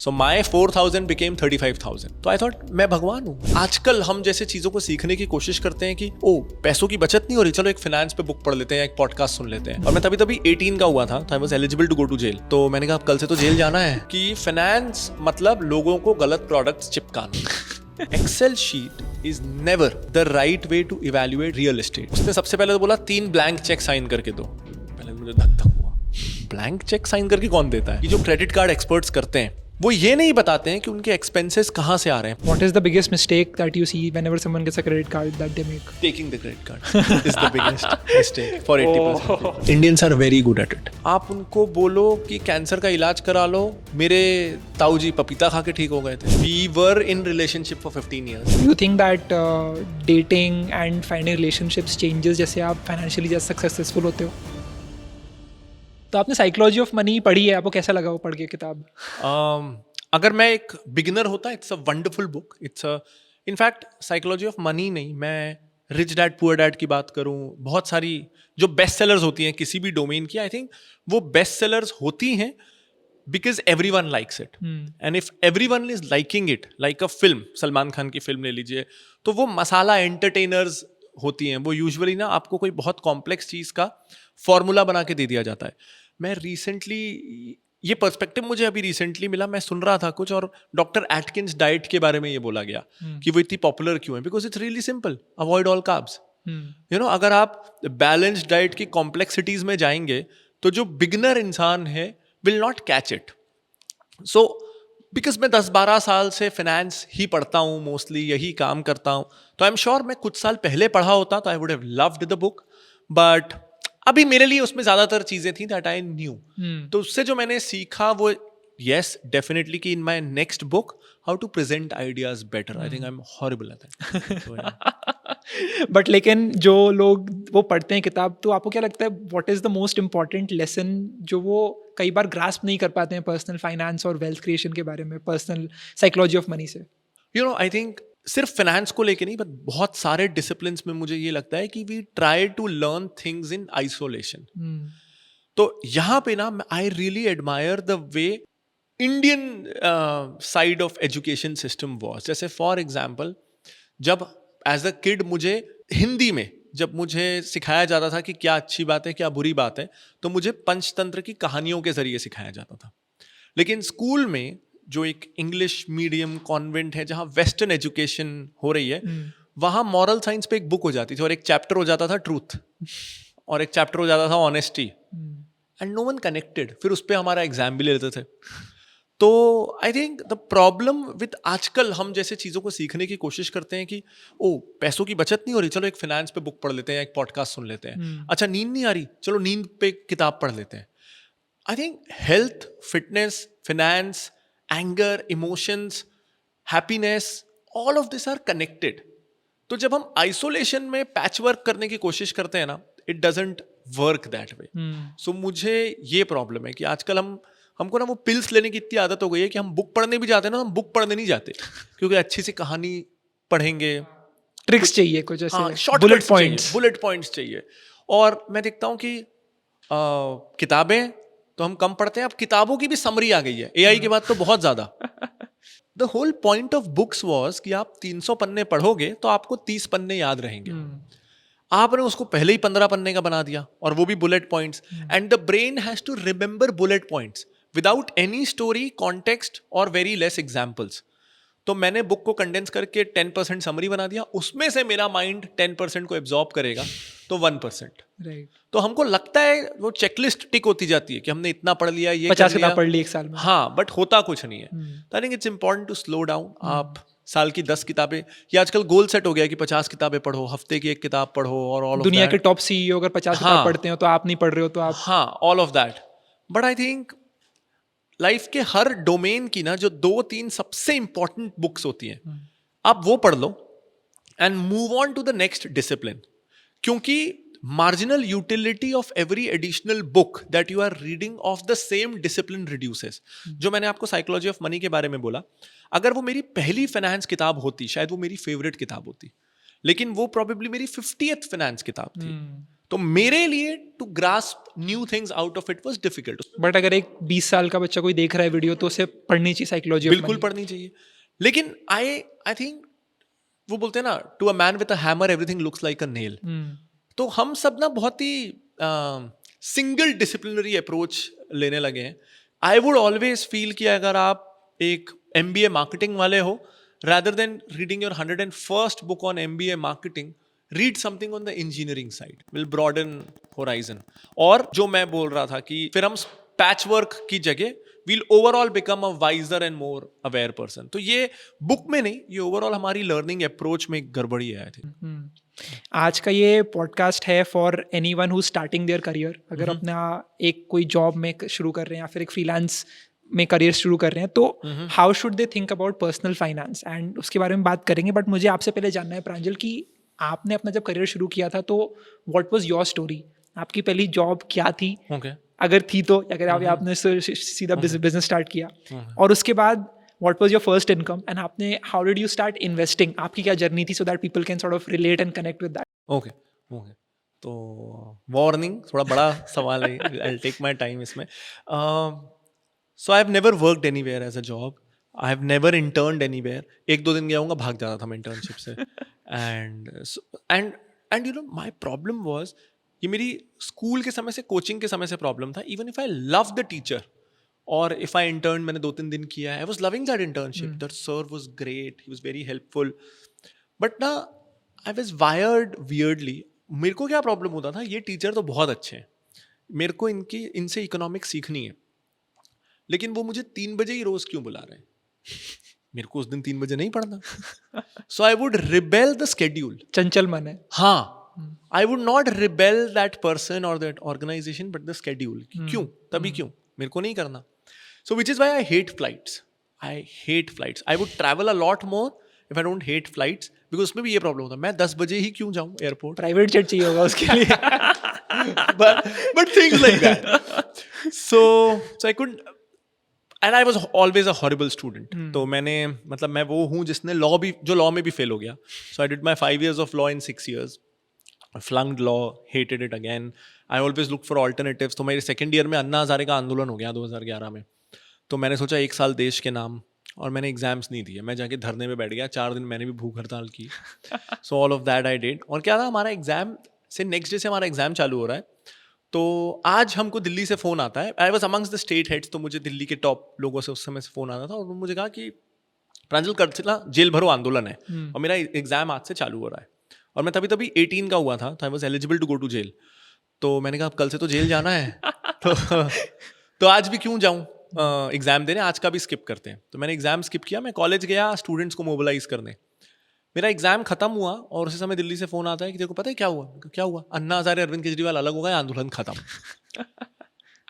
So my 4,000 became 35,000. तो I thought मैं भगवान हूँ. आजकल हम जैसे चीजों को सीखने की कोशिश करते हैं कि पैसों की बचत नहीं हो रही, चलो एक फाइनेंस पे बुक पढ़ लेते हैं, एक पॉडकास्ट सुन लेते हैं. और मैं तभी 18 का हुआ था, तो I was eligible to go to jail. तो मैंने कहा कल से तो जेल जाना है कि फाइनेंस मतलब लोगों को गलत products चिपकाना. Excel sheet is never the right way to evaluate real estate. उसने सबसे पहले तो बोला 3 ब्लैंक चेक साइन करके दो. पहले मुझे धक हुआ, ब्लैंक चेक साइन करके कौन देता है? ये जो क्रेडिट कार्ड एक्सपर्ट्स करते हैं वो ये नहीं बताते हैं कि उनके एक्सपेंसेस कहाँ से आ रहे हैं. What is the biggest mistake that you see whenever someone gets a credit card that they make? Taking the credit card is the biggest mistake for 80%. Indians are very good at it. आप उनको बोलो कि cancer का इलाज करा लो. मेरे ताऊ जी पपीता खा के ठीक हो गए थे. We were in relationship for 15 years. You think that dating and finding relationships changes जैसे आप financially जैसे successful होते हो? तो आपने साइकोलॉजी ऑफ मनी पढ़ी है, आपको कैसा लगा वो पढ़ के किताब? अगर मैं एक बिगिनर होता, it's a wonderful book. It's in fact psychology of money नहीं, मैं रिच डैड पुअर डैड की बात करूं, बहुत सारी जो बेस्ट सेलर्स होती हैं किसी भी डोमेन की, आई थिंक वो बेस्ट सेलर्स होती हैं because everyone likes it. And if everyone is liking it, like a film, Salman Khan की फिल्म ले लीजिए, तो वो मसाला एंटरटेनर्स होती हैं. वो यूजुअली ना आपको कोई बहुत कॉम्प्लेक्स चीज़ का फॉर्मूला बना के दे दिया जाता है. मैं रिसेंटली ये पर्सपेक्टिव मुझे अभी रिसेंटली मिला, मैं सुन रहा था कुछ और डॉक्टर एटकिंस डाइट के बारे में ये बोला गया कि वो इतनी पॉपुलर क्यों है. Because it's really simple, avoid all carbs. You know, अगर आप बैलेंस्ड डाइट की कॉम्प्लेक्सिटीज में जाएंगे तो जो बिगनर इंसान है will not catch it. So because मैं 10-12 साल से फाइनेंस ही पढ़ता हूँ, मोस्टली यही काम करता हूँ, तो आई एम श्योर मैं कुछ साल पहले पढ़ा होता तो I would have loved the book. But अभी मेरे लिए उसमें ज्यादातर चीजें थी दैट आई न्यू. तो उससे जो मैंने सीखा वो यस डेफिनेटली कि in my next book how to present ideas better. I think I am horrible at that. But लेकिन जो लोग वो पढ़ते हैं किताब, तो आपको क्या लगता है what is the most important lesson जो वो कई बार ग्रास्प नहीं कर पाते हैं पर्सनल फाइनेंस और वेल्थ क्रिएशन के बारे में, पर्सनल साइकोलॉजी ऑफ मनी से? यू नो, आई थिंक सिर्फ फाइनेंस को लेके नहीं, बट बहुत सारे डिसिप्लिन्स में मुझे ये लगता है कि we try to learn things in isolation. तो यहाँ पे ना I really admire the way Indian side of education system was. जैसे फॉर एग्जाम्पल, जब एज अ किड मुझे हिंदी में जब मुझे सिखाया जाता था कि क्या अच्छी बात है क्या बुरी बात है, तो मुझे पंचतंत्र की कहानियों के जरिए सिखाया जाता था. लेकिन स्कूल में जो एक इंग्लिश मीडियम कॉन्वेंट है जहाँ वेस्टर्न एजुकेशन हो रही है, वहाँ मॉरल साइंस पे एक बुक हो जाती थी और एक चैप्टर हो जाता था ट्रूथ और एक चैप्टर हो जाता था honesty, and no one connected. फिर उस पर हमारा एग्जाम भी ले लेते थे. तो I think the problem with आजकल हम जैसे चीज़ों को सीखने की कोशिश करते हैं कि पैसों की बचत नहीं हो रही, चलो एक फाइनेंस पे बुक पढ़ लेते हैं, एक पॉडकास्ट सुन लेते हैं. अच्छा, नींद नहीं आ रही, चलो नींद पे किताब पढ़ लेते हैं. I think health, fitness, finance, anger, emotions, happiness, all of this are connected. तो जब हम आइसोलेशन में पैच वर्क करने की कोशिश करते हैं ना, it doesn't work that way. So मुझे ये प्रॉब्लम है कि आजकल हमको ना वो पिल्स लेने की इतनी आदत हो गई है कि हम बुक पढ़ने भी जाते हैं ना, हम बुक पढ़ने नहीं जाते क्योंकि अच्छी सी कहानी पढ़ेंगे, ट्रिक्स चाहिए कुछ ऐसे, बुलेट पॉइंट्स चाहिए. और मैं देखता हूँ कि किताबें तो हम कम पढ़ते हैं, अब किताबों की भी समरी आ गई है एआई के बाद तो बहुत ज्यादा. The whole point of books was कि आप 300 पन्ने पढ़ोगे तो आपको 30 पन्ने याद रहेंगे. आपने उसको पहले ही 15 पन्ने का बना दिया और वो भी bullet points. And the brain has to remember bullet points without any story, context और वेरी लेस एग्जाम्पल्स. तो मैंने बुक को कंडेंस करके 10% समरी बना दिया, उसमें से मेरा माइंड 10% को एब्जॉर्ब करेगा, तो 1%. तो हमको लगता है वो चेकलिस्ट टिक होती जाती है कि हमने इतना पढ़ लिया, ये 50 किताब पढ़ ली एक साल में. हाँ, बट होता कुछ नहीं है. तो I think it's important to slow down. आप साल की 10 किताबें, ये आजकल गोल सेट हो गया कि 50 किताबें पढ़ो, हफ्ते की एक किताब पढ़ो, और ऑल ऑफ दुनिया के टॉप सीईओ अगर 50 किताब पढ़ते हो तो आप नहीं पढ़ रहे हो तो आप, हाँ, all of that. But I think life के हर डोमेन की ना जो 2-3 सबसे इंपॉर्टेंट बुक्स होती हैं, आप वो पढ़ लो and move on to the next discipline. क्योंकि marginal utility of every additional book that you are reading of the same discipline reduces. जो मैंने आपको साइकोलॉजी ऑफ मनी के बारे में बोला, अगर वो मेरी पहली फाइनेंस किताब होती, शायद वो मेरी फेवरेट किताब होती, लेकिन वो प्रॉबेबली मेरी 50th फाइनेंस किताब थी. तो मेरे लिए to grasp new things out of it was difficult. But अगर एक 20 साल का बच्चा कोई देख रहा है वीडियो तो उसे पढ़नी चाहिए साइकोलॉजी ऑफ बिल्कुल पढ़नी चाहिए. लेकिन आई थिंक वो बोलते हैं ना, to a man with a hammer everything looks like a nail. तो हम सब ना बहुत ही सिंगल डिसिप्लिनरी अप्रोच लेने लगे हैं. आई वुड ऑलवेज फील कि अगर आप एक MBA मार्केटिंग वाले हो, rather than reading your 101st book on MBA marketing, read something on the engineering side, will broaden horizon. और जो मैं बोल रहा था कि फिर हम पैचवर्क की जगह we'll overall become a wiser and more aware person. तो ये बुक में नहीं, ये ओवरऑल हमारी लर्निंग अप्रोच में गड़बड़ी है आई थिंक. आज का ये पॉडकास्ट है for anyone who starting their career. अगर अपना एक कोई जॉब में शुरू कर रहे हैं या फिर एक फ्रीलांस में करियर शुरू कर रहे हैं तो how should they think about personal finance, and उसके बारे में बात करेंगे. बट मुझे आपसे पहले जानना है प्रांजल कि आपने अपना जब करियर शुरू किया था तो व्हाट वाज योर स्टोरी. आपकी पहली जॉब क्या थी, अगर थी तो, अगर आपने सीधा बिजनेस स्टार्ट किया, और उसके बाद what was your first income and आपने how did you start investing, आपकी क्या जर्नी थी, so that people can sort of relate and connect with that. Okay. तो वार्निंग, थोड़ा बड़ा सवाल है, I will take my time इसमें. So I've never worked anywhere as a job. I have never interned anywhere. 1-2 दिन गया हूँगा, भाग जाता था मैं इंटर्नशिप से. and you know my problem was, ये मेरी स्कूल के समय से, कोचिंग के समय से प्रॉब्लम था. Even if I love the teacher or if I interned, मैंने 2-3 दिन किया, I was loving that internship. That sir was great. He was very helpful. But ना I was wired weirdly. मेरे को क्या प्रॉब्लम होता था, ये टीचर तो बहुत अच्छे हैं, मेरे को इनसे इकोनॉमिक्स सीखनी है, लेकिन वो मुझे 3 बजे ही रोज क्यों बुला रहे हैं, मेरे को उस दिन 3 बजे नहीं पढ़ना. So I would rebel the schedule. चंचल मन है. हाँ, I would not rebel that person और that organization but the schedule. क्यों, तभी क्यों, मेरे को नहीं करना. So which is why I hate flights. I would travel a lot more if I don't hate flights, because उसमें भी ये प्रॉब्लम होता है, मैं 10 बजे ही क्यों जाऊँ एयरपोर्ट. प्राइवेट जेट चाहिए होगा उसके लिए. but things like that. So I couldn't. And I was always a horrible student. तो मैंने, मतलब मैं वो हूँ जिसने लॉ में भी फेल हो गया. So I did my 5 years of law in 6 years. I flunked law, hated it again. I always looked for alternatives. तो मेरे सेकेंड ईयर में अन्ना हजारे का आंदोलन हो गया 2011 में. तो मैंने सोचा 1 साल देश के नाम, और मैंने एग्जाम्स नहीं दिए, मैं जाके धरने में बैठ गया. 4 दिन मैंने भी भूख हड़ताल की. So all of that I did. और क्या था, हमारा एग्जाम से नेक्स्ट डे से हमारा एग्जाम चालू हो रहा है. तो आज हमको दिल्ली से फ़ोन आता है. I was amongst the state heads, तो मुझे दिल्ली के टॉप लोगों से उस समय से फ़ोन आता था, और उन्होंने मुझे कहा कि प्रांजल करछला जेल भरो आंदोलन है, और मेरा एग्जाम आज से चालू हो रहा है. और मैं तभी 18 का हुआ था, तो I was eligible to go to jail. तो मैंने कहा कल से तो जेल जाना है, तो आज भी क्यों जाऊँ एग्जाम देने, आज का भी स्किप करते हैं. तो मैंने एग्जाम स्किप किया. मैं कॉलेज गया स्टूडेंट्स को मोबिलाइज करने. मेरा एग्जाम खत्म हुआ और उसी समय दिल्ली से फोन आता है कि देखो पता है क्या हुआ. क्या हुआ? अन्ना हजारे अरविंद केजरीवाल अलग हो गए, आंदोलन खत्म.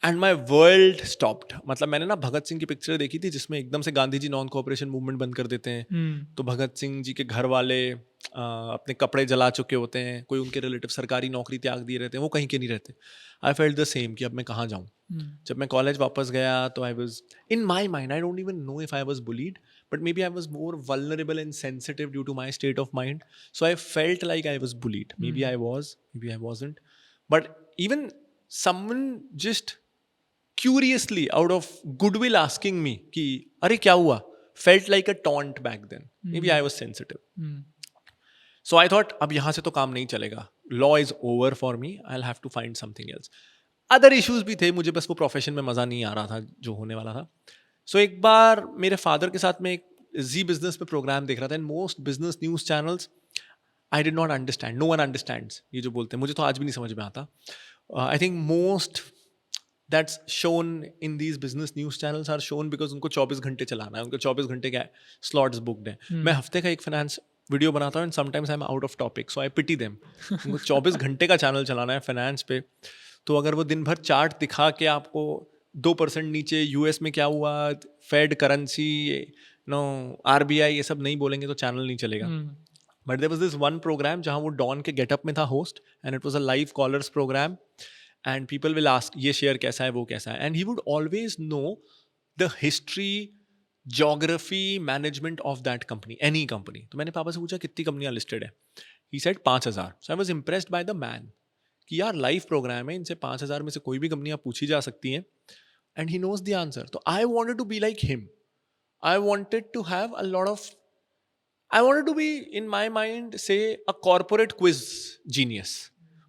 And my world stopped. मतलब मैंने ना भगत सिंह की पिक्चर देखी थी जिसमें एकदम से Gandhi ji non cooperation movement बंद कर देते हैं. तो भगत सिंह जी के घर वाले अपने कपड़े जला चुके होते हैं, कोई उनके रिलेटिव सरकारी नौकरी त्याग दिए रहते हैं, वो कहीं के नहीं रहते. आई फेल्ट द सेम कि अब मैं कहाँ जाऊँ. जब मैं कॉलेज वापस गया तो I was in my mind, I don't even know if I was bullied, but maybe I was more vulnerable and sensitive due to my state of mind. So I felt like I was bullied. Maybe I was, maybe I wasn't. But even someone just curiously out of goodwill asking me कि अरे क्या हुआ, felt like a taunt back then. Maybe I was sensitive. So I thought अब यहाँ से तो काम नहीं चलेगा. Law is over for me. I'll have to find something else. Other issues भी थे, मुझे बस वो प्रोफेशन में मज़ा नहीं आ रहा था जो होने वाला था. सो एक बार मेरे फादर के साथ में एक जी बिजनेस पे प्रोग्राम देख रहा था. And most business news channels I did not understand. No one understands ये जो बोलते हैं, मुझे तो आज भी नहीं समझ में आता. I think most that's shown in these business news channels are shown because उनको 24 घंटे चलाना है, उनको 24 घंटे का स्लॉट्स बुकड हैं. मैं हफ्ते का एक फाइनेंस वीडियो बनाता हूँ and sometimes I am out of topic, so I pity them. उनको 24 घंटे का चैनल चलाना है फाइनेंस पे. तो अगर वो दिन भर चार्ट दिखा के आपको 2% नीचे यूएस में क्या हुआ, फेड करेंसी, नो आरबीआई, ये सब नहीं बोलेंगे तो चैनल नहीं चलेगा. But there was this one programme जहाँ वो डॉन के गेटअप में था host, and it was a live callers programme. And people will ask ये शेयर कैसा है, वो कैसा है, and he would always know the history, geography, management of that company, any company. तो मैंने पापा से पूछा कितनी कंपनियां लिस्टेड है. He said 5000. So I was impressed by the man कि यार लाइव प्रोग्राम है, इनसे 5,000 में से कोई भी कंपनियां पूछी जा सकती हैं and he knows the answer. तो I wanted to be like him. I wanted to have a lot of, I wanted to be in my mind say a corporate quiz genius.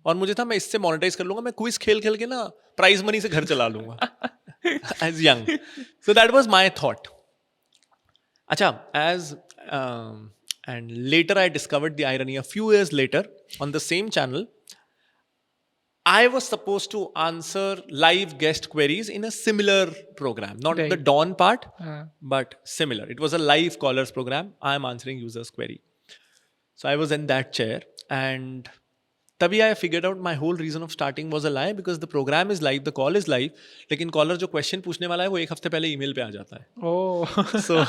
और मुझे था मैं इससे मोनेटाइज कर लूंगा, मैं quiz खेल खेल के ना प्राइज मनी से घर चला लूंगा as young. So that was my thought. अच्छा, as and later I discovered the irony a few years later on the same channel. I was supposed to answer live guest queries in a similar program, not Right. the Dawn part, हाँ. but similar. It was a live callers program. I am answering users' query. So I was in that chair, and तभी I figured out my whole reason of starting was a lie, because the program is live, the call is live, लेकिन caller जो question पूछने वाला है वो एक हफ्ते पहले email पे आ जाता है. Oh. So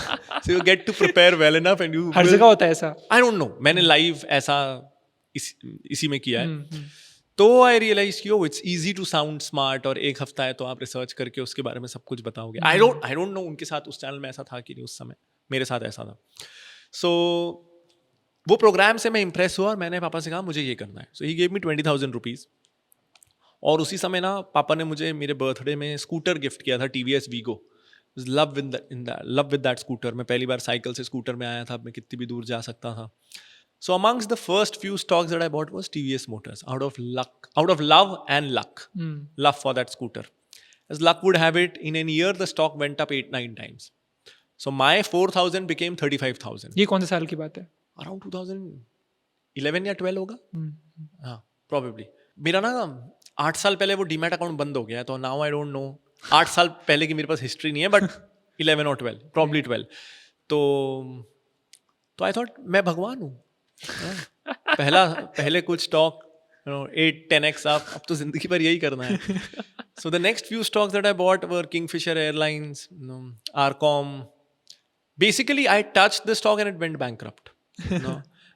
you get to prepare well enough, and you her will- जगह होता है ऐसा. I don't know. मैंने live ऐसा इसी में किया है. हम्म. तो आई रियलाइज कि it's easy to sound smart, और एक हफ्ता है तो आप रिसर्च करके उसके बारे में सब कुछ बताओगे. आई डोंट नो उनके साथ उस चैनल में ऐसा था कि नहीं, उस समय मेरे साथ ऐसा था. सो वो प्रोग्राम से मैं इंप्रेस हुआ और मैंने पापा से कहा मुझे ये करना है. सो ही गेव मी 20,000 रुपीज़. और उसी समय ना पापा ने मुझे मेरे बर्थडे में स्कूटर गिफ्ट किया था, TVS Vigo. Love with that scooter. मैं पहली बार साइकिल से स्कूटर में आया था, मैं कितनी भी दूर जा सकता था. So amongst the first few stocks that I bought was TVS Motors, out of love and luck. Love for that scooter. As luck would have it, in a year the stock went up 8-9 times. So my 4,000 became 35,000. ये कौन से साल की बात है? Around 2011 या 12 होगा. हाँ, probably. मेरा ना 8 साल पहले वो डीमैट अकाउंट बंद हो गया, तो now I don't know. 8 साल पहले की मेरे पास हिस्ट्री नहीं है, बट 11 और 12, probably 12. तो I thought मैं भगवान हूँ. पहले कुछ स्टॉक 8-10x अब तो जिंदगी भर यही करना है. So the next few stocks that I bought were Kingfisher airlines, RCom. Basically I touched the stock and it went bankrupt.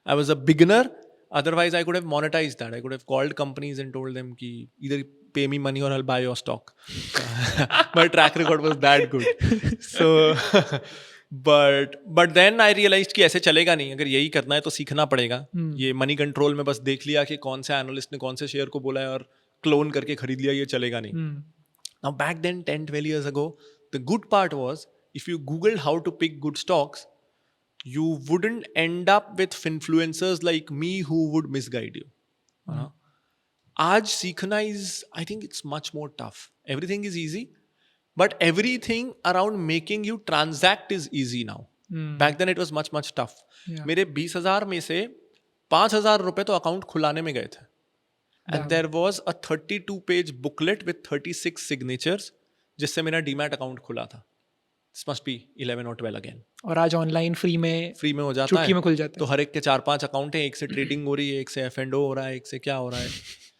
I was a beginner. Otherwise, I could have monetized that. I could have called companies and told them कि either pay me money or I'll buy your stock. My track record was that good. So, but then I realized कि ऐसे चलेगा नहीं. अगर यही करना है तो सीखना पड़ेगा. ये मनी कंट्रोल में बस देख लिया कि कौन से एनालिस्ट ने कौन से शेयर को बोला है और क्लोन करके खरीद लिया, ये चलेगा नहीं. Now back then, 10-12 years ago, the good part was if you Googled how to pick good stocks, you wouldn't end up with influencers like me who would misguide you. आज सीखना is, I think it's much more tough. Everything is easy, but everything around making you transact is easy now. Back then it was much tough. Yeah. मेरे 20,000 में से 5,000 रुपए तो account खुलाने में गए थे. And there was a 32-page booklet with 36 signatures जिससे मेरा डीमैट अकाउंट खुला था. This must be 11 or 12 again. और आज ऑनलाइन फ्री में हो जाता चुटकी है, में खुल जाता तो है. हर एक के 4-5 अकाउंट हैं. एक से ट्रेडिंग हो रही है, एक से F&O हो रहा है, एक से क्या हो रहा है.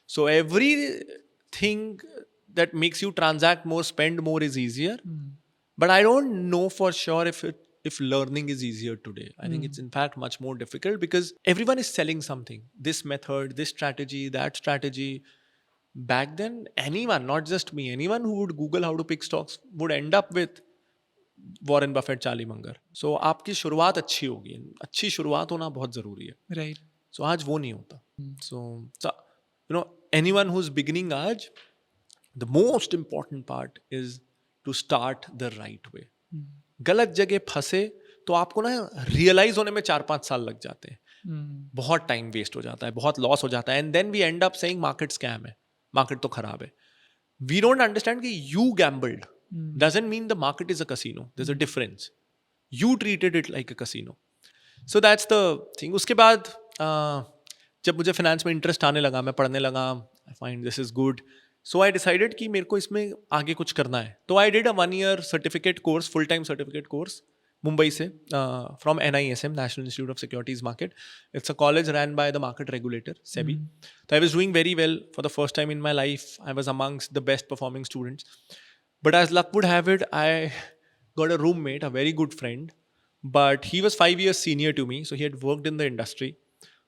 सो everything that makes you transact more, spend more is easier. But I don't know for sure if learning is easier today. I think it's in fact much more difficult because everyone is selling something. This method, this strategy, that strategy. Back then, anyone, not just me, anyone who would Google how to pick stocks would end up with Warren Buffett, Charlie Munger. So आपकी शुरुआत अच्छी होगी. अच्छी शुरुआत होना बहुत ज़रूरी है. राइट. सो आज वो नहीं होता. So you know anyone who is beginning आज, the most important part is to start the right way. गलत जगह फंसे तो आपको ना रियलाइज होने में 4-5 साल लग जाते हैं. बहुत टाइम वेस्ट हो जाता है, बहुत लॉस हो जाता है. And then we end up saying market scam है, मार्केट तो खराब है. वी डोंट अंडरस्टैंड कि you gambled doesn't mean the market is a casino. There's a difference. You treated it like a casino. So that's the thing. उसके बाद जब मुझे finance में इंटरेस्ट आने लगा, मैं पढ़ने लगा, I find this is good. So I decided कि मेरे को इसमें आगे कुछ करना है. तो I did a 1-year certificate course, full-time certificate course, Mumbai से, from NISM, National Institute of Securities Market. It's a college ran by the market regulator, SEBI. So I was doing very well for the first time in my life. I was amongst the best performing students. But as luck would have it, I got a roommate, a very good friend, but he was 5 years senior to me, so he had worked in the industry.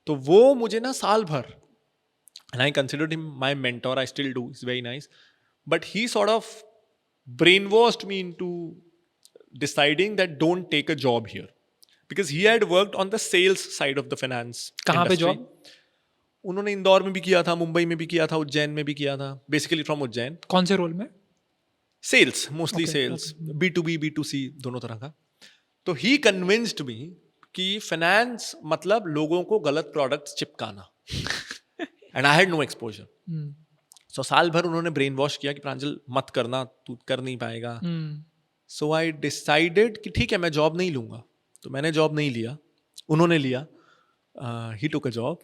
तो वो मुझे ना साल भर, and I considered him my mentor, I still do, he's very nice, but he sort of brainwashed me into deciding that don't take a job here, because he had worked on the sales side of the finance कहाँ पे industry. job? उन्होंने इंदौर में भी किया था, मुंबई में भी किया था, उज्जैन में भी किया था, बेसिकली फ्रॉम उज्जैन। कौन से रोल में? Sales, mostly Okay, sales, okay. B2B B2C दोनों तरह का। तो ही कन्विंस्ड मी कि फाइनेंस मतलब लोगों को गलत प्रोडक्ट्स चिपकाना, and I had no exposure. Hmm. So साल भर उन्होंने ब्रेन वॉश किया कि प्रांजल मत करना, तू कर नहीं पाएगा। Hmm. सो आई डिसाइडेड कि ठीक है, मैं जॉब नहीं लूँगा। तो मैंने जॉब नहीं लिया, उन्होंने लिया। He took a job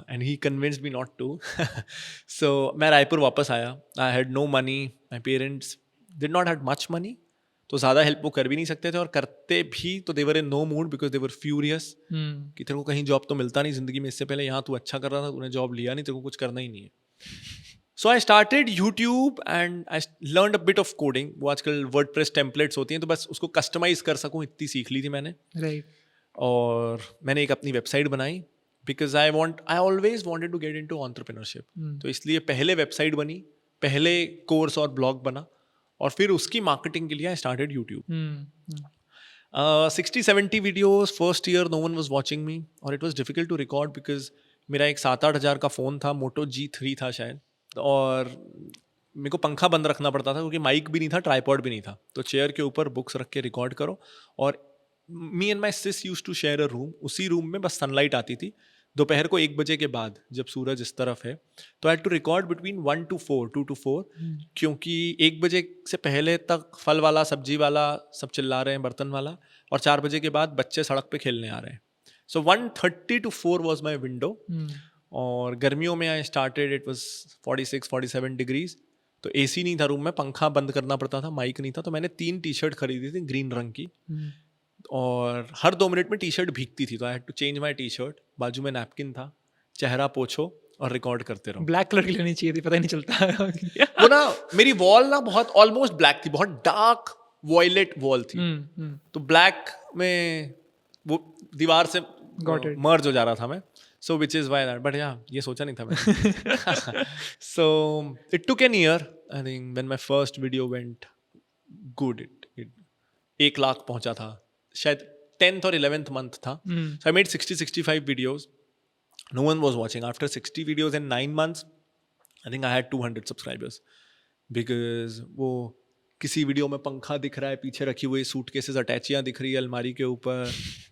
and he convinced me not to. So मैं रायपुर वापस आया। I had no money, my parents did not had much money, तो ज़्यादा हेल्प वो कर भी नहीं सकते थे, और करते भी तो they were in no mood because they were furious Hmm. कि तेरे को कहीं जॉब तो मिलता नहीं ज़िंदगी में इससे पहले, यहाँ तू अच्छा कर रहा था, तूने जॉब लिया नहीं, तेरे को कुछ करना ही नहीं है। So I started YouTube and I learn a bit of coding. वो आजकल वर्डप्रेस टेम्पलेट्स होती हैं, तो बस उसको कस्टमाइज कर सकूँ इतनी सीख ली थी मैंने। Right. और मैंने एक अपनी वेबसाइट बनाई because I always wanted to get in to entrepreneurship. तो इसलिए पहले वेबसाइट बनी, पहले कोर्स और ब्लॉग बना, और फिर उसकी मार्केटिंग के लिए I started YouTube. Hmm. 60-70 videos first year, no one was watching me, और it was difficult to record because मेरा एक 7-8 हज़ार का फ़ोन था, मोटो G3 था शायद, और मेरे को पंखा बंद रखना पड़ता था क्योंकि माइक भी नहीं था, ट्राइपॉड भी नहीं था। तो चेयर के ऊपर बुक्स रख के रिकॉर्ड करो, और me and my sis use to share a room. उसी रूम में बस सनलाइट आती थी दोपहर को 1 बजे के बाद, जब सूरज इस तरफ है। तो I had to record between 1 to 4, 2 to 4, क्योंकि 1 बजे से पहले तक फल वाला, सब्जी वाला सब चिल्ला रहे हैं, बर्तन वाला, और 4 बजे के बाद बच्चे सड़क पे खेलने आ रहे हैं। सो 1:30 to 4 वॉज माई विंडो। और गर्मियों में I started, it was 46-47 degrees, तो AC नहीं था रूम में, पंखा बंद करना पड़ता था, माइक नहीं था। तो मैंने 3 टी-शर्ट खरीदी थी ग्रीन रंग की, और हर 2 मिनट में टी-शर्ट भीगती थी, तो I had to change my t-shirt. बाजू में नैपकिन था, चेहरा पोछो और रिकॉर्ड करते रहो। ब्लैक कलर की लेनी चाहिए थी, पता ही नहीं चलता। वो ना, मेरी वॉल ना बहुत ऑलमोस्ट ब्लैक थी, बहुत डार्क वॉयलेट वॉल थी। तो ब्लैक में वो दीवार से Got it. मर्ज हो जा रहा था मैं। So which is why that, but yeah ये सोचा नहीं था मैंने। So it took an year, I think, when my first video went good. It 1 lakh पहुंचा था शायद 10th or 11th month था। So I made 60-65 videos. No one was watching. After 60 videos in 9 months, I think I had 200 subscribers. Because वो किसी video में पंखा दिख रहा है, पीछे रखी हुई सूटकेसेस, अटैचियाँ दिख रही है अलमारी के ऊपर,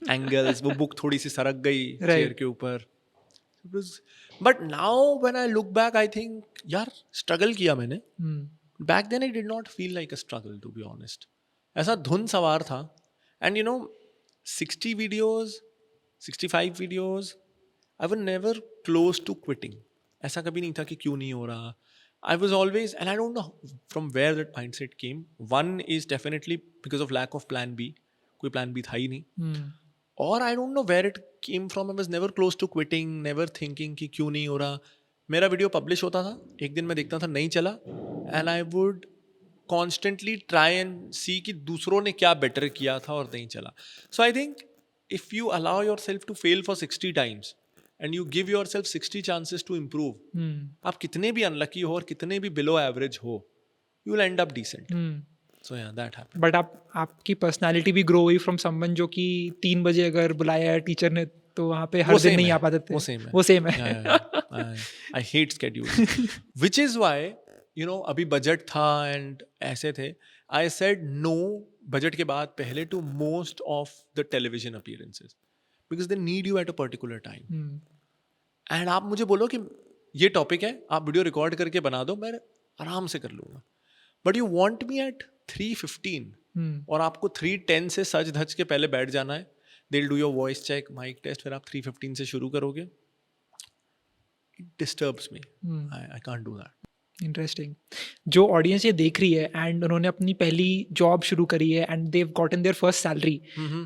एंगल्स, वो बुक थोड़ी सी सरक गई चेयर के ऊपर। But now when I look back, I think यार स्ट्रगल किया मैंने। Back then I did not feel like a struggle, to be honest. ऐसा धुन सवार था। And you know, 60 videos, 65 videos, I was never close to quitting. ऐसा कभी नहीं था कि क्यों नहीं हो रहा। I was always, and I don't know from where that mindset came. One is definitely because of lack of plan B. कोई plan B था ही नहीं। और I don't know where it came from. I was never close to quitting, never thinking कि क्यों नहीं हो रहा। मेरा वीडियो पब्लिश होता था, एक दिन मैं देखता था नहीं चला, and I would constantly try and see कि दूसरों ने क्या बेटर किया था और नहीं चला। So I think if you allow yourself to fail for 60 times and you give yourself 60 chances to improve, आप कितने भी अनलकी हो और कितने भी बिलो एवरेज हो, you will end up decent. So yeah, that happened. But आपकी personality भी ग्रो हुई फ्रॉम समवन जो कि 3 बजे अगर बुलाया है टीचर ने तो वहाँ पे हर दिन नहीं आ पाते थे। वो सेम है। I hate schedules. Which is why, you know, अभी बजट था एंड ऐसे थे, I said no बजट के बाद पहले to most of the television appearances because they need you at a particular time. And आप मुझे बोलो कि ये टॉपिक है, आप वीडियो रिकॉर्ड करके बना दो, मैं आराम से कर लूँगा। But you want me at 3:15 और आपको 3:10 से सज धज के पहले बैठ जाना है। They will do your voice check, mic test, फिर आप 3:15 से शुरू करोगे। It disturbs me, I can't do that. Interesting. जो ऑडियंस ये देख रही है एंड उन्होंने अपनी पहली जॉब शुरू करी है and they have gotten their first salary,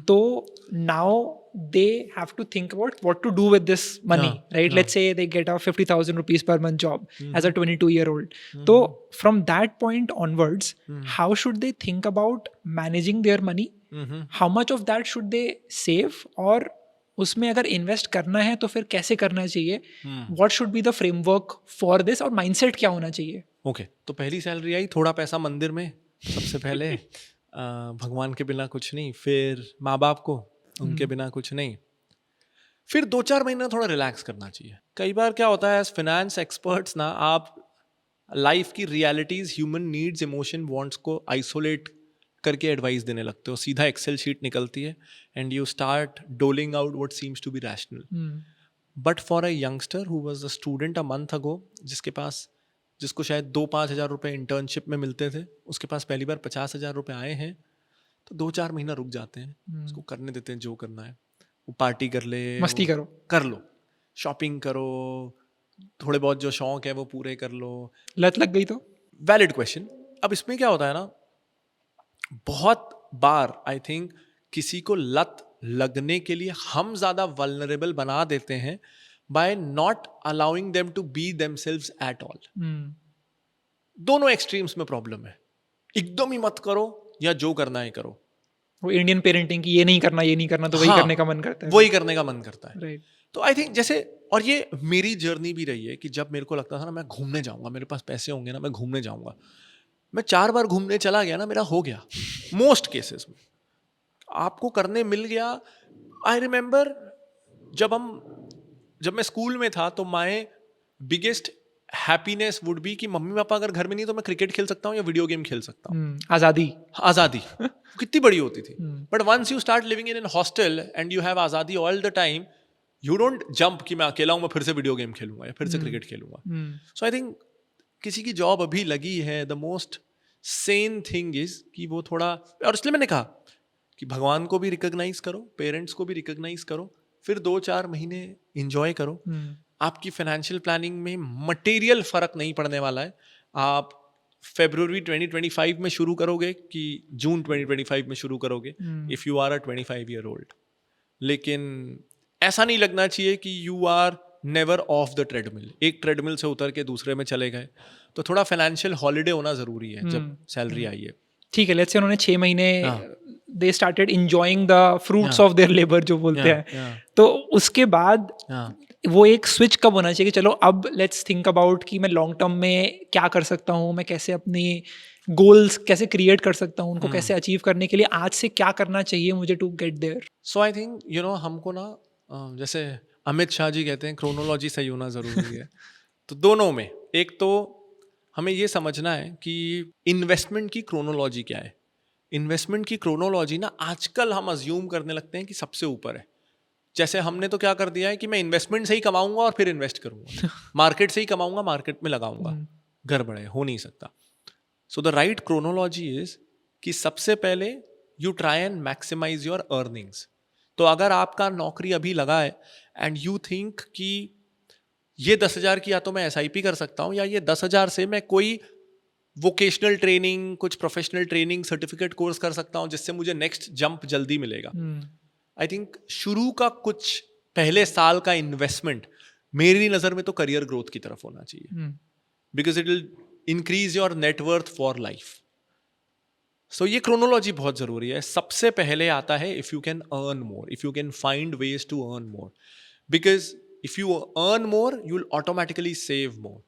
तो now they have to think about what to do with this money, right? Let's say they get a 50,000 rupees per month job as a 22-year-old. So from that point onwards, how should they think about managing their money? How much of that should they save? और उसमें अगर invest करना है तो फिर कैसे करना चाहिए? What should be the framework for this? और माइंडसेट क्या होना चाहिए? Okay, तो पहली सैलरी आई, थोड़ा पैसा मंदिर में सबसे पहले, भगवान के बिना कुछ नहीं, फिर माँ बाप को, उनके बिना कुछ नहीं, फिर 2-4 महीना थोड़ा रिलैक्स करना चाहिए. कई बार क्या होता है एज फाइनेंस एक्सपर्ट्स ना, आप लाइफ की realities, human needs, emotion, wants को आइसोलेट करके एडवाइस देने लगते हो. सीधा एक्सेल शीट निकलती है and you start doling out what seems to be rational. But for a youngster who was a student a month ago, जिसको शायद 2-5 हज़ार रुपये इंटर्नशिप में मिलते थे, उसके पास पहली बार 50 हज़ार रुपये आए हैं, तो 2-4 महीना रुक जाते हैं. उसको करने देते हैं जो करना है. वो पार्टी कर ले, मस्ती करो, कर लो, शॉपिंग करो, थोड़े बहुत जो शौक है वो पूरे कर लो. लत लग गई तो वैलिड क्वेश्चन. अब इसमें क्या होता है ना, बहुत बार आई थिंक किसी को लत लगने के लिए हम ज्यादा वल्नरेबल बना देते हैं by not allowing them to be themselves at all. दोनों एक्सट्रीम्स में प्रॉब्लम है. एकदम ही मत करो या जो करना है करो. वो इंडियन पेरेंटिंग की ये नहीं करना तो वही हाँ, करने का मन करता है. वही करने का मन करता है. राइट. तो आई थिंक जैसे, और ये मेरी जर्नी भी रही है कि जब मेरे को लगता था ना मैं घूमने जाऊंगा, मेरे पास पैसे होंगे ना, मैं घूमने जाऊंगा, मैं 4 बार घूमने चला गया ना, मेरा हो गया मोस्ट केसेस में. आपको करने मिल गया. आई रिमेंबर जब मैं स्कूल में था तो my biggest happiness would be कि मम्मी पापा अगर घर में नहीं तो मैं क्रिकेट खेल सकता हूँ या वीडियो गेम खेल सकता हूँ. आज़ादी कितनी बड़ी होती थी. But once you start living in an hostel and you have आज़ादी all the time, you don't jump कि मैं अकेला हूँ, मैं फिर से वीडियो गेम खेलूंगा या फिर से क्रिकेट खेलूंगा. सो आई थिंक किसी की जॉब अभी लगी है, the most Sen thing is कि वो थोड़ा, और इसलिए मैंने कहा कि भगवान को भी रिकॉग्नाइज करो, पेरेंट्स को भी रिकॉग्नाइज करो, फिर 2-4 महीने इंजॉय करो. आपकी फाइनेंशियल प्लानिंग में मटेरियल फर्क नहीं पड़ने वाला है. आप फरवरी 2025 में शुरू करोगे कि जून 2025 में शुरू करोगे, if you are a 25 year old. लेकिन ऐसा नहीं लगना चाहिए कि you are never off the treadmill. एक ट्रेडमिल से उतर के दूसरे में चले गए. तो थोड़ा फाइनेंशियल हॉलीडे होना जरूरी है जब सैलरी आई है. ठीक है, लेट्स से उन्होंने 6 महीने they started enjoying the fruits of their labour जो बोलते हैं. तो उसके बाद वो एक स्विच कब होना चाहिए कि चलो अब लेट्स थिंक अबाउट कि मैं लॉन्ग टर्म में क्या कर सकता हूँ, मैं कैसे अपने गोल्स कैसे क्रिएट कर सकता हूँ, उनको कैसे अचीव करने के लिए आज से क्या करना चाहिए मुझे to get there. So I think हमको ना जैसे अमित शाह जी कहते हैं क्रोनोलॉजी सही होना ज़रूरी है. तो दोनों में, एक तो हमें ये समझना है कि इन्वेस्टमेंट की क्रोनोलॉजी क्या है. इन्वेस्टमेंट की क्रोनोलॉजी ना आजकल हम अज्यूम करने लगते हैं कि सबसे ऊपर है. जैसे हमने तो क्या कर दिया है कि मैं इन्वेस्टमेंट से ही कमाऊंगा और फिर इन्वेस्ट करूंगा, मार्केट से ही कमाऊंगा, मार्केट में लगाऊंगा. गड़बड़ है, हो नहीं सकता. So the right chronology is कि सबसे पहले you try and maximise your earnings. तो अगर आपका नौकरी अभी लगा है एंड यू थिंक कि ये 10,000 की या तो मैं SIP कर सकता हूँ, या ये 10,000 से मैं कोई वोकेशनल ट्रेनिंग, कुछ प्रोफेशनल ट्रेनिंग, सर्टिफिकेट कोर्स कर सकता हूँ जिससे मुझे नेक्स्ट जंप जल्दी मिलेगा. आई थिंक शुरू का कुछ पहले साल का इन्वेस्टमेंट मेरी नज़र में तो करियर ग्रोथ की तरफ होना चाहिए, because it will increase your net worth for life. So ये क्रोनोलॉजी बहुत ज़रूरी है. सबसे पहले आता है if you can earn more, if you can find ways to earn more, because if you earn more you'll automatically save more,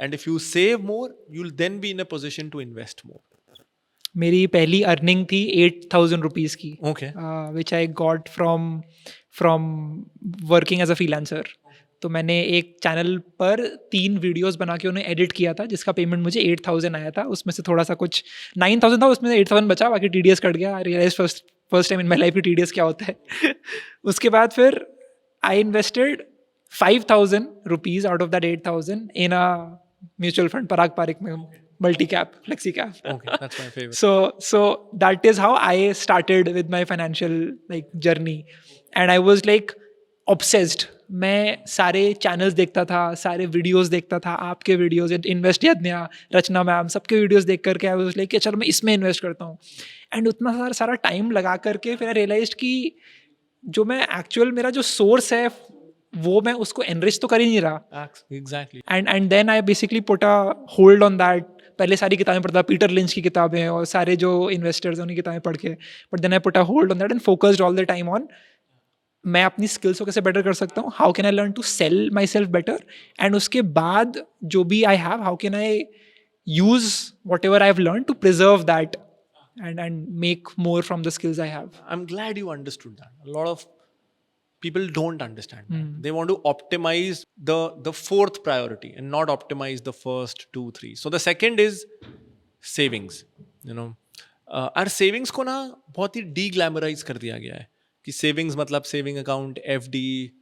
and if you save more you'll then be in a position to invest more. मेरी पहली earning थी 8,000 rupees की, which I got from working as a freelancer. तो मैंने एक channel पर 3 videos बना के उन्हें एडिट किया था जिसका पेमेंट मुझे 8,000 आया था. उसमें से थोड़ा सा कुछ 9,000 था, उसमें से 8,000 बचा, बाकी TDS कट गया. I realise first time in my life की TDS क्या होता है. उसके बाद फिर I invested 5,000 rupees out of that 8,000 in a mutual fund, Parag Parikh में, multi-cap, flexi-cap. Okay, that's my favorite. So that is how I started with my financial journey, and I was obsessed. मैं सारे channels देखता था, सारे videos देखता था, आपके videos, invest यज्ञा, रचना ma'am, सबके वीडियोस देख करके आई वाज कि चलो मैं इसमें इन्वेस्ट करता हूँ. एंड उतना सारा टाइम लगा करके फिर आई रियलाइज्ड कि जो मैं एक्चुअल मेरा जो सोर्स है वो मैं उसको एनरिच तो कर ही नहीं रहा. Exactly. And then I basically put a hold on that. पहले सारी किताबें पढ़ता, पीटर लिंच की किताबें और सारे जो इन्वेस्टर्स हैं उनकी किताबें पढ़ के, but then I put a hold on that and focused all the time on मैं अपनी स्किल्स को कैसे बेटर कर सकता हूँ, how can I learn to sell my self better, and उसके बाद जो भी I have how can I use whatever I have learn to preserve that and make more from the skills I have. I'm glad you understood that. A lot of people don't understand that. They want to optimize the fourth priority and not optimize the first 2 3. So the second is savings. और savings को ना बहुत ही डीग्लैमराइज कर दिया गया है कि savings मतलब सेविंग अकाउंट, एफडी,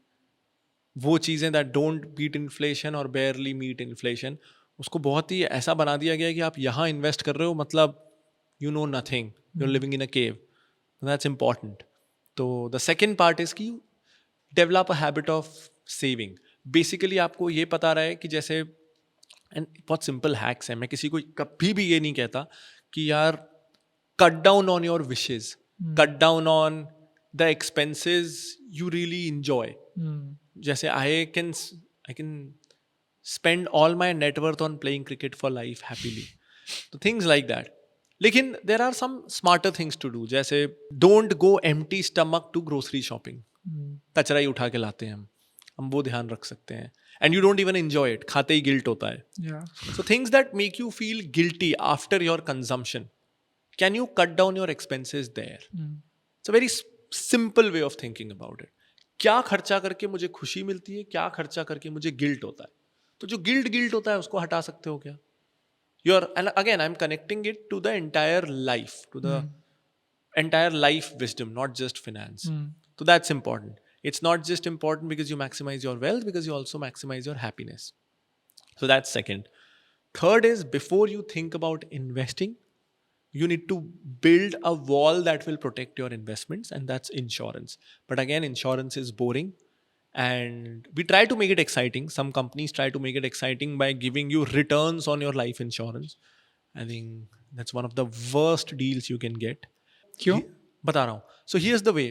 वो चीज़ें दैट डोंट बीट इन्फ्लेशन और बेयरली मीट इन्फ्लेशन, उसको बहुत ही ऐसा बना दिया गया है कि आप यहाँ इन्वेस्ट कर रहे हो मतलब you know nothing, you are living in a cave. That's important. तो द सेकेंड पार्ट इज कि develop a habit of saving. Basically आपको ये पता रहे कि जैसे, एंड बहुत सिंपल हैक्स हैं, मैं किसी को कभी भी ये नहीं कहता कि यार cut down on your wishes, cut down on the expenses you really enjoy. जैसे I can spend all my net worth on playing cricket for life happily. So things like that. लेकिन there are some smarter things to do. जैसे don't go empty stomach to grocery shopping. कचरा ही उठा के लाते हैं हम वो ध्यान रख सकते हैं. And you don't even enjoy it. खाते ही guilt होता है. Yeah. So things that make you feel guilty after your consumption, can you cut down your expenses there? It's a very simple way of thinking about it. क्या खर्चा करके मुझे खुशी मिलती है, क्या खर्चा करके मुझे गिल्ट होता है. तो जो गिल्ट होता है उसको हटा सकते हो क्या? And again, I'm connecting it to the entire life, to the entire life wisdom, not just finance. So that's important. It's not just important because you maximize your wealth, because you also maximize your happiness. So that's second. Third is, before you think about investing, you need to build a wall that will protect your investments, and that's insurance. But again, insurance is boring. And we try to make it exciting. Some companies try to make it exciting by giving you returns on your life insurance. I think that's one of the worst deals you can get. क्यों? बता रहा हूँ. So here's the way.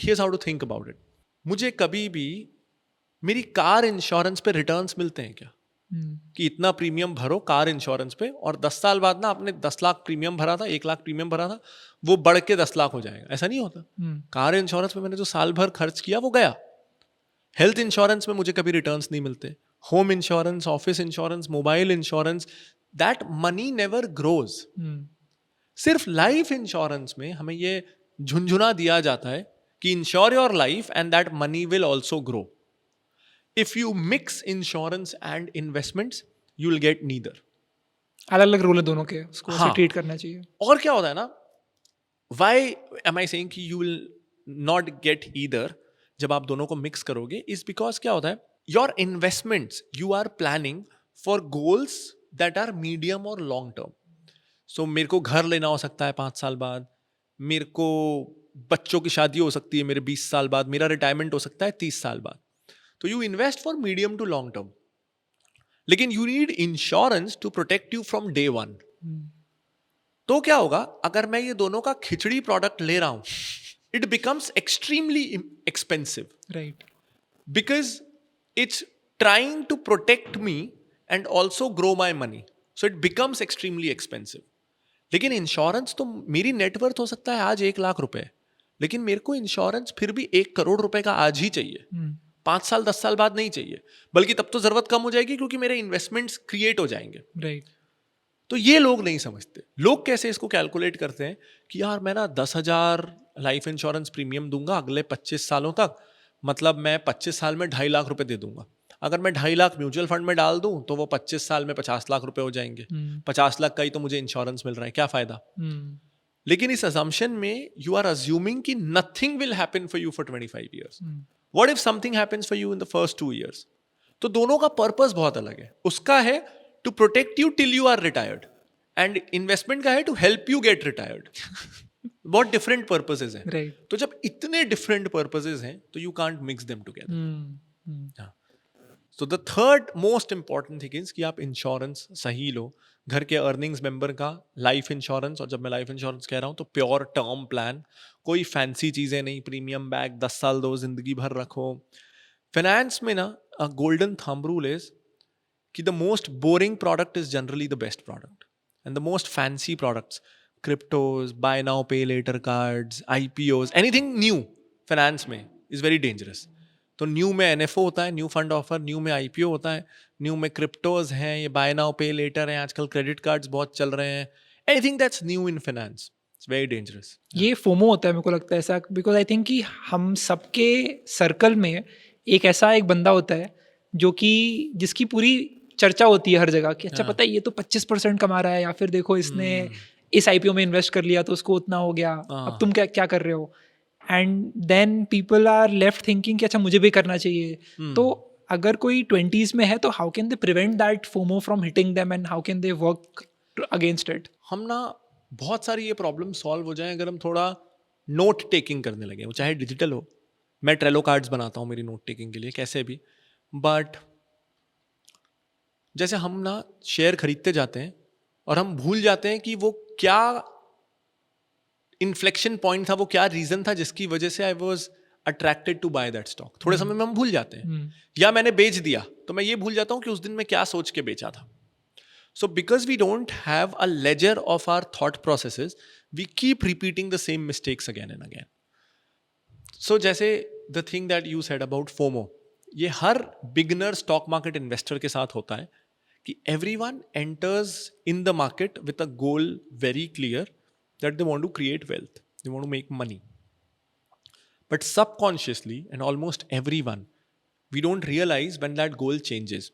Here's how to think about it. मुझे कभी भी मेरी car insurance पे returns मिलते हैं क्या? कि इतना प्रीमियम भरो कार इंश्योरेंस पे और 10 साल बाद ना आपने 10 लाख प्रीमियम भरा था, 1 लाख प्रीमियम भरा था, वो बढ़ के 10 लाख हो जाएगा. ऐसा नहीं होता. कार इंश्योरेंस पे मैंने जो साल भर खर्च किया वो गया. हेल्थ इंश्योरेंस में मुझे कभी रिटर्न्स नहीं मिलते. Home insurance, office insurance, mobile insurance, that money never grows. सिर्फ लाइफ इंश्योरेंस में हमें ये झुंझुना दिया जाता है कि ensure your life and that money will also grow. If you mix insurance and investments you will get neither. अलग अलग रोल है दोनों के, उसको ऐसे ट्रीट करना चाहिए. और क्या होता है ना, व्हाई एम आई सेइंग कि you will not gate either जब आप दोनों को मिक्स करोगे, इज बिकॉज क्या होता है, your investments you are planning for goals that are medium और लॉन्ग टर्म. सो मेरे को घर लेना हो सकता है 5 साल बाद, मेरे को बच्चों की शादी हो सकती है मेरे 20 साल बाद, मेरा रिटायरमेंट हो सकता है 30 साल बाद. तो you invest for medium to long term, लेकिन you need insurance to protect you from day 1. तो क्या होगा अगर मैं ये दोनों का खिचड़ी प्रोडक्ट ले रहा हूं, it becomes extremely expensive. Right. Because it's trying to protect me and also grow my money. So it becomes extremely expensive. लेकिन इंश्योरेंस तो मेरी नेटवर्थ हो सकता है आज 1 लाख रुपए, लेकिन मेरे को इंश्योरेंस फिर भी 1 करोड़ रुपए का आज ही चाहिए. 5 साल 10 साल बाद नहीं चाहिए, बल्कि तब तो जरूरत कम हो जाएगी क्योंकि मेरे इन्वेस्टमेंट्स क्रिएट हो जाएंगे. Right. तो ये लोग नहीं समझते. लोग कैसे इसको कैलकुलेट करते हैं कि यार मैं ना 10,000 लाइफ इंश्योरेंस प्रीमियम दूंगा अगले 25 सालों तक, मतलब मैं 25 साल में 2.5 लाख रुपए दे दूंगा. अगर मैं 2.5 लाख म्यूचुअल फंड में डाल दूं तो वो 25 साल में 50 लाख रुपए हो जाएंगे. 50 लाख का ही तो मुझे इंश्योरेंस मिल रहा है, क्या फायदा. लेकिन इस असम्पशन में यू आर अज्यूमिंग कि nothing will happen for you for 25 years. What if something happens for you in the first 2 years. तो दोनों का पर्पस बहुत अलग है. उसका है to protect you till you are retired, and investment का है to help you get retired. बहुत डिफरेंट पर्पसेस हैं. Right. तो जब इतने डिफरेंट पर्पसेस हैं तो you can't mix them together. So the third most important thing is कि आप इंश्योरेंस सही लो. घर के अर्निंग्स मेंबर का लाइफ इंश्योरेंस, और जब मैं लाइफ इंश्योरेंस कह रहा हूँ तो प्योर टर्म प्लान, कोई फैंसी चीज़ें नहीं, प्रीमियम बैग 10 साल दो, जिंदगी भर रखो. फाइनेंस में ना गोल्डन थंब रूल इज कि the most boring product is generally the best product, and the most fancy products, cryptos, buy now pay later cards, IPOs, anything new finance में is very dangerous. तो new में NFO होता है, new fund offer, new में IPO होता है, new में cryptos हैं, ये buy now pay later हैं, आजकल क्रेडिट कार्ड्स बहुत चल रहे हैं. Anything that's new in finance it's very dangerous. ये फोमो होता है मेरे को लगता है ऐसा, बिकॉज आई थिंक कि हम सबके सर्कल में एक ऐसा एक बंदा होता है जो कि जिसकी पूरी चर्चा होती है हर जगह कि अच्छा हाँ. पता है ये तो 25% कमा रहा है, या फिर देखो इसने इस आईपीओ में इन्वेस्ट कर लिया तो उसको उतना हो गया, अब तुम क्या क्या कर रहे हो. And then people are left thinking कि अच्छा मुझे भी करना चाहिए. तो अगर कोई 20s में है तो how can they prevent that FOMO from hitting them and how can they work against it? हम ना बहुत सारी ये प्रॉब्लम सॉल्व हो जाए अगर हम थोड़ा नोट टेकिंग करने लगे, वो चाहे डिजिटल हो. मैं ट्रेलो कार्ड्स बनाता हूँ मेरी नोट टेकिंग के लिए, कैसे भी. बट जैसे हम ना शेयर खरीदते जाते हैं और हम भूल जाते हैं कि वो क्या इन्फ्लेक्शन पॉइंट था, वो क्या रीजन था जिसकी वजह से I was attracted to buy that stock. थोड़े समय में हम भूल जाते हैं. या मैंने बेच दिया तो मैं ये भूल जाता हूँ कि उस दिन मैं क्या सोच के बेचा था. So because we don't have a ledger of our thought processes, we keep repeating the same mistakes again and again. So जैसे the thing that you said about FOMO, ये हर beginner stock market investor के साथ होता है कि everyone enters in the market with a goal very clear that they want to create wealth, they want to make money. But subconsciously, and almost everyone, we don't realize when that goal changes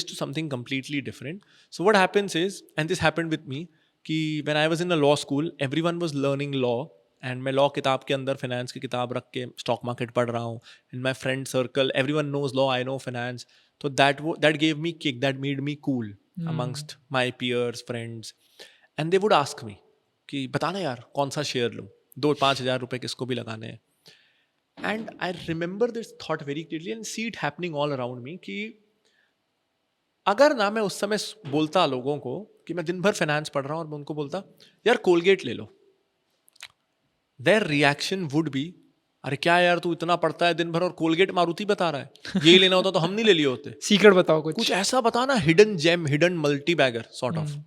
to something completely different. So what happens is, and this happened with me, कि when I was in a law school, everyone was learning law, and मैं law किताब के अंदर finance की किताब रख के stock market पढ़ रहा हूँ. In my friend circle, everyone knows law, I know finance. So that gave me kick, that made me cool amongst my peers, friends. And they would ask me कि बताना यार कौन सा शेयर लूँ, 2-5 हज़ार रुपए किसको भी लगाने हैं. And I remember this thought very clearly and see it happening all around me कि अगर ना मैं उस समय बोलता लोगों को कि मैं दिन भर फाइनेंस पढ़ रहा हूँ और मैं उनको बोलता यार कोलगेट ले लो, देयर रिएक्शन वुड बी अरे क्या यार तू इतना पढ़ता है दिन भर और कोलगेट मारुति बता रहा है, यही लेना होता तो हम नहीं ले लिए होते. सीक्रेट बताओ कुछ ऐसा बताना, hidden gem, hidden multi bagger sort of.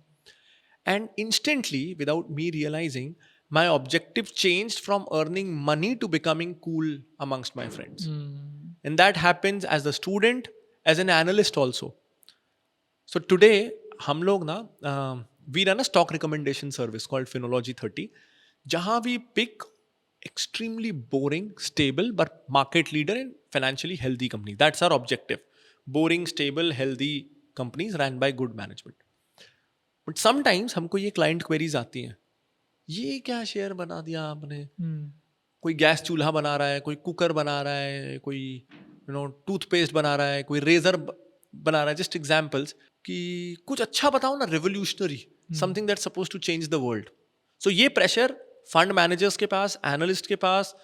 And instantly without me realising my objective changed from earning money to becoming cool amongst my friends. And that happens as a student, as an analyst also. So today हम लोग ना we run a stock recommendation service called Finology 30, जहाँ we pick extremely boring, stable but market leader and financially healthy companies. That's our objective. Boring, stable, healthy companies ran by good management. But sometimes हमको ये client queries आती हैं, ये क्या share बना दिया आपने, कोई गैस चूल्हा बना रहा है, कोई कुकर बना रहा है, कोई टूथपेस्ट बना रहा है, कोई रेजर बना रहा है. जस्ट एग्जाम्पल्स कि कुछ अच्छा बताओ ना, revolutionary, something that suppose to change the world. So ये प्रेशर फंड मैनेजर्स के पास, एनालिस्ट के पास,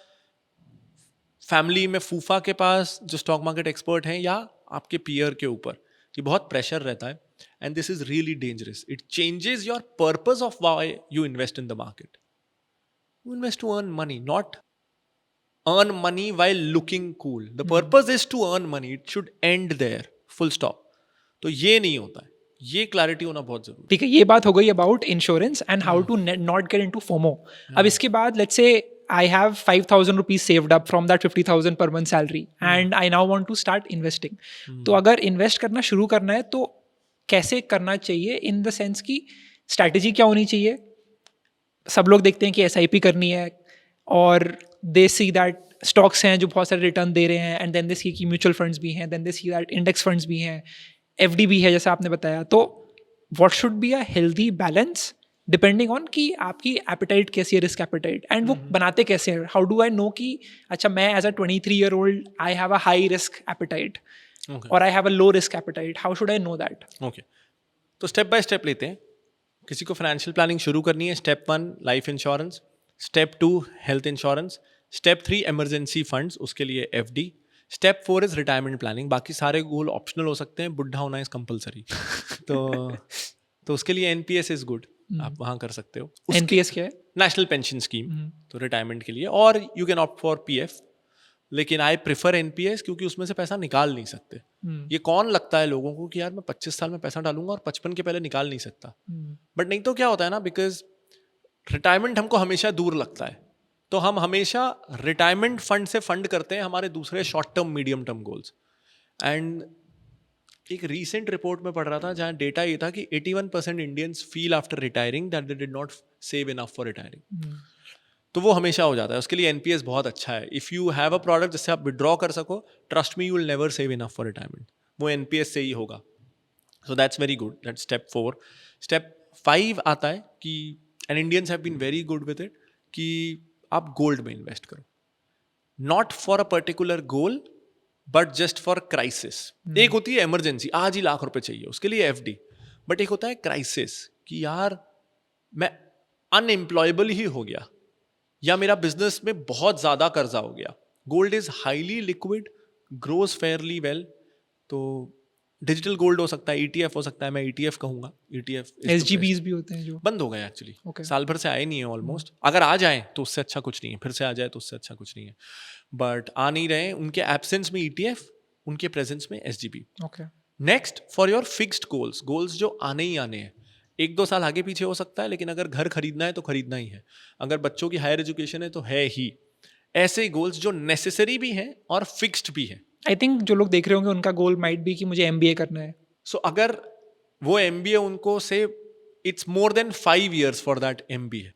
फैमिली में फूफा के पास जो स्टॉक मार्केट एक्सपर्ट हैं, या आपके पीयर के ऊपर, ये बहुत प्रेशर रहता है. And this is really dangerous. It changes your purpose of why you invest in the market. You invest to earn money, not earn money while looking cool. The purpose is to earn money. It should end there. Full stop. तो ये नहीं होता है. ये clarity होना बहुत जरूरी. ठीक है, ये बात हो गई about insurance and how to not get into FOMO. अब इसके बाद let's say I have 5,000 rupees saved up from that 50,000 per month salary and I now want to start investing. तो अगर इन्वेस्ट करना शुरू करना है तो कैसे करना चाहिए, इन द सेंस की स्ट्रैटेजी क्या होनी चाहिए? सब लोग देखते हैं कि SIP करनी है और दे सी दैट स्टॉक्स हैं जो बहुत सारे रिटर्न दे रहे हैं, एंड देन दे सी कि म्यूचुअल फंड्स भी हैं, then they see that index funds भी हैं, FD भी है जैसा आपने बताया. तो what should be a healthy balance depending on कि आपकी एपेटाइट कैसी है, रिस्क एपेटाइट, एंड वो बनाते कैसे हैं? हाउ डू आई नो कि अच्छा मैं as a 23-year-old I have a high risk appetite और I have a low risk appetite? How should I know that? Okay, तो स्टेप बाय स्टेप लेते हैं. किसी को फाइनेंशियल प्लानिंग शुरू करनी है, step 1 life insurance, step 2 health insurance, step 3 emergency funds, उसके लिए FD, step 4 is retirement planning. बाकी सारे गोल ऑप्शनल हो सकते हैं, बुढ़ा होना इज कंपलसरी. तो उसके लिए NPS इज गुड, आप वहाँ कर सकते हो. NPS क्या है? नेशनल पेंशन स्कीम, तो रिटायरमेंट के लिए. और you can opt for PF, लेकिन आई प्रिफर NPS क्योंकि उसमें से पैसा निकाल नहीं सकते. ये कौन लगता है लोगों को कि यार मैं 25 साल में पैसा डालूंगा और 55 के पहले निकाल नहीं सकता. बट नहीं तो क्या होता है ना, बिकॉज रिटायरमेंट हमको हमेशा दूर लगता है, तो हम हमेशा रिटायरमेंट फंड से फंड करते हैं हमारे दूसरे short term medium term goals. And एक रीसेंट रिपोर्ट में पढ़ रहा था जहाँ डेटा ये था कि 81% Indians feel after retiring that they did not save enough for retiring. तो वो हमेशा हो जाता है. उसके लिए एनपीएस बहुत अच्छा है. If you have a product जिससे आप विड्रॉ कर सको, trust me, you will never save enough for retirement. वो एनपीएस से ही होगा. So that's very good. That's step 4. Step 5 आता है कि and Indians have been very good with it कि आप गोल्ड में इन्वेस्ट करो. Not for a particular goal but just for crisis. एक होती है इमरजेंसी, आज ही लाख रुपए चाहिए, उसके लिए एफडी. बट एक होता है क्राइसिस कि यार मैं अनएम्प्लॉयबल ही हो गया या मेरा बिजनेस में बहुत ज्यादा कर्जा हो गया. Gold is highly liquid, grows fairly well. तो डिजिटल गोल्ड हो सकता है, ईटीएफ हो सकता है. मैं ईटीएफ कहूंगा. ईटीएफ SGBs भी होते हैं जो बंद हो गए एक्चुअली. Okay. साल भर से आए नहीं है ऑलमोस्ट. अगर आ जाए तो उससे अच्छा कुछ नहीं है, फिर से आ जाए तो उससे अच्छा कुछ नहीं है. बट आ नहीं रहे. उनके एब्सेंस में ईटीएफ, उनके प्रेजेंस में SGB. Okay. Next, for your fixed goals, goals जो आने ही आने हैं. 1-2 साल आगे पीछे हो सकता है, लेकिन अगर घर खरीदना है तो खरीदना ही है. अगर बच्चों की हायर एजुकेशन है तो है ही. ऐसे गोल्स जो नेसेसरी भी हैं और फिक्स्ड भी हैं. आई थिंक जो लोग देख रहे होंगे उनका गोल माइट बी कि मुझे MBA करना है. सो अगर वो MBA उनको से it's more than 5 years for that MBA,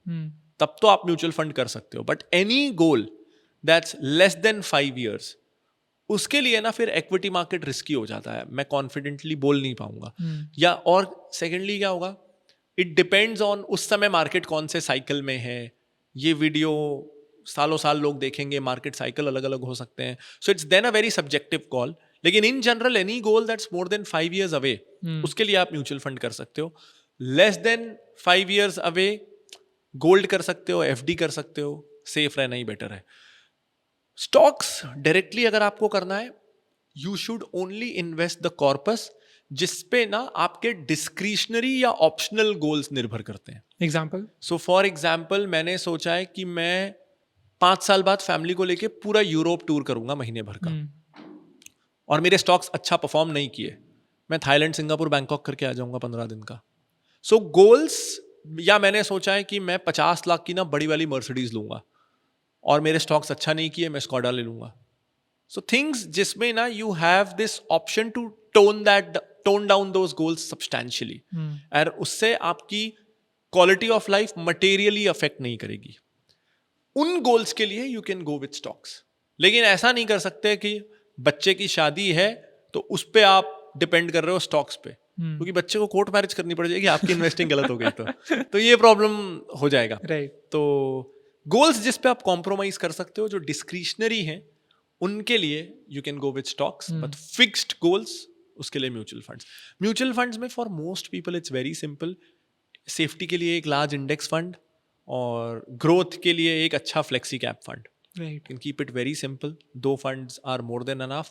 तब तो आप म्यूचुअल फंड कर सकते हो. But any goal that's less than 5 years, उसके लिए ना फिर इक्विटी मार्केट रिस्की हो जाता है. मैं कॉन्फिडेंटली बोल नहीं पाऊंगा. या और सेकेंडली क्या होगा, इट डिपेंड्स ऑन उस समय मार्केट कौन से साइकिल में है. ये वीडियो सालों साल लोग देखेंगे, मार्केट साइकिल अलग अलग हो सकते हैं. So it's then a very subjective call. लेकिन in general any goal that's more than 5 years away, उसके लिए आप म्यूचुअल फंड कर सकते हो. Less than 5 years away gold कर सकते हो, एफडी कर सकते हो. सेफ रहना ही बेटर है. स्टॉक्स डायरेक्टली अगर आपको करना है, you should only invest the corpus जिसपे ना आपके डिस्क्रिशनरी या ऑप्शनल गोल्स निर्भर करते हैं. एग्जाम्पल? सो फॉर एग्जाम्पल मैंने सोचा है कि मैं 5 साल बाद फैमिली को लेके पूरा यूरोप टूर करूंगा महीने भर का, और मेरे स्टॉक्स अच्छा परफॉर्म नहीं किए, मैं थाईलैंड, सिंगापुर, बैंकॉक करके आ जाऊंगा 15 दिन का. सो गोल्स, या मैंने सोचा है कि मैं 50 लाख की ना बड़ी वाली मर्सिडीज लूंगा और मेरे स्टॉक्स अच्छा नहीं किए, मैं स्कॉडा ले लूंगा. सो थिंग्स जिसमें ना you have this option to tone down those goals substantially, और उससे आपकी quality of life materially affect नहीं करेगी. उन गोल्स के लिए you can go with stocks. लेकिन ऐसा नहीं कर सकते कि बच्चे की शादी है तो उस पर आप डिपेंड कर रहे हो स्टॉक्स पे, क्योंकि बच्चे को कोर्ट मैरिज करनी पड़ जाएगी, आपकी इन्वेस्टिंग गलत हो गई तो ये प्रॉब्लम हो जाएगा. राइट. तो गोल्स जिस पे आप कॉम्प्रोमाइज कर सकते हो, जो डिस्क्रिशनरी हैं, उनके लिए you can go with stocks. But fixed goals, उसके लिए म्यूचुअल फंड्स. म्यूचुअल फंड्स में for most people it's very simple. Safety के लिए एक लार्ज इंडेक्स फंड और ग्रोथ के लिए एक अच्छा flexi cap fund. Right. Can keep it very simple. 2 funds are more than enough.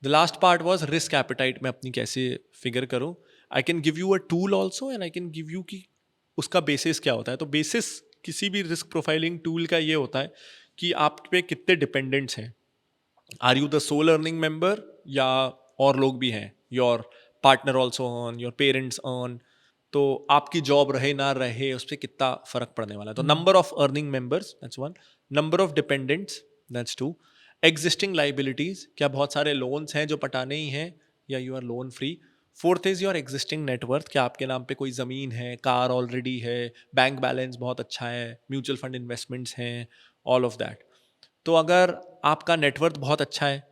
The last part was risk appetite. मैं अपनी कैसे फिगर करूँ. I can give you a tool also and I can give you कि उसका basis क्या होता है. तो बेसिस किसी भी रिस्क प्रोफाइलिंग टूल का ये होता है कि आप पे कितने डिपेंडेंट्स हैं. Are you the sole earning member या और लोग भी हैं, your partner also on, your parents on. तो आपकी जॉब रहे ना रहे उस पर कितना फर्क पड़ने वाला है. तो number of earning members, that's 1. Number of dependents, that's 2. Existing liabilities, क्या बहुत सारे लोन्स हैं जो पटाने ही हैं या you are loan free. 4th is your existing net worth, क्या आपके नाम पे कोई ज़मीन है, कार ऑलरेडी है, बैंक बैलेंस बहुत अच्छा है, म्यूचुअल फंड इन्वेस्टमेंट्स हैं, ऑल ऑफ दैट. तो अगर आपका नेटवर्थ बहुत अच्छा है,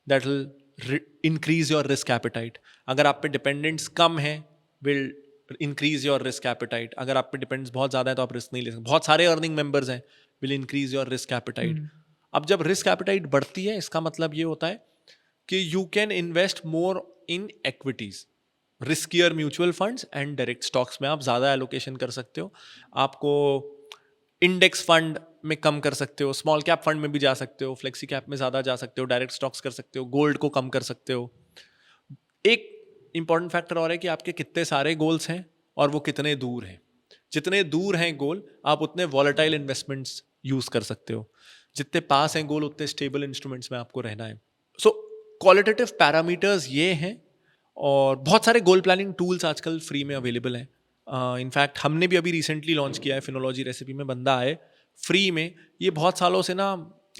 that will increase your risk appetite. अगर आप पे डिपेंडेंट्स कम हैं, will increase your risk appetite. अगर आप पे डिपेंडेंट्स बहुत ज़्यादा है तो आप रिस्क नहीं ले सकते. बहुत सारे अर्निंग मेंबर्स हैं, will increase your risk apatite. अब जब रिस्क एपेटाइट बढ़ती है, इसका मतलब ये होता है कि you can invest more in equities, riskier mutual funds and direct stocks में आप ज़्यादा एलोकेशन कर सकते हो. आपको इंडेक्स फंड में कम कर सकते हो, स्मॉल कैप फंड में भी जा सकते हो, फ्लेक्सी कैप में ज़्यादा जा सकते हो, डायरेक्ट स्टॉक्स कर सकते हो, गोल्ड को कम कर सकते हो. एक इंपॉर्टेंट फैक्टर और है कि आपके कितने सारे गोल्स हैं और वो कितने दूर हैं. जितने दूर हैं गोल, आप उतने वॉलेटाइल इन्वेस्टमेंट्स यूज़ कर सकते हो. जितने पास हैं गोल, उतने स्टेबल इंस्ट्रूमेंट्स में आपको रहना है. सो क्वालिटेटिव पैरामीटर्स ये हैं, और बहुत सारे गोल प्लानिंग टूल्स आजकल फ्री में अवेलेबल हैं. इनफैक्ट हमने भी अभी रिसेंटली लॉन्च किया है, फिनोलॉजी रेसिपी में बंदा है फ्री में. ये बहुत सालों से ना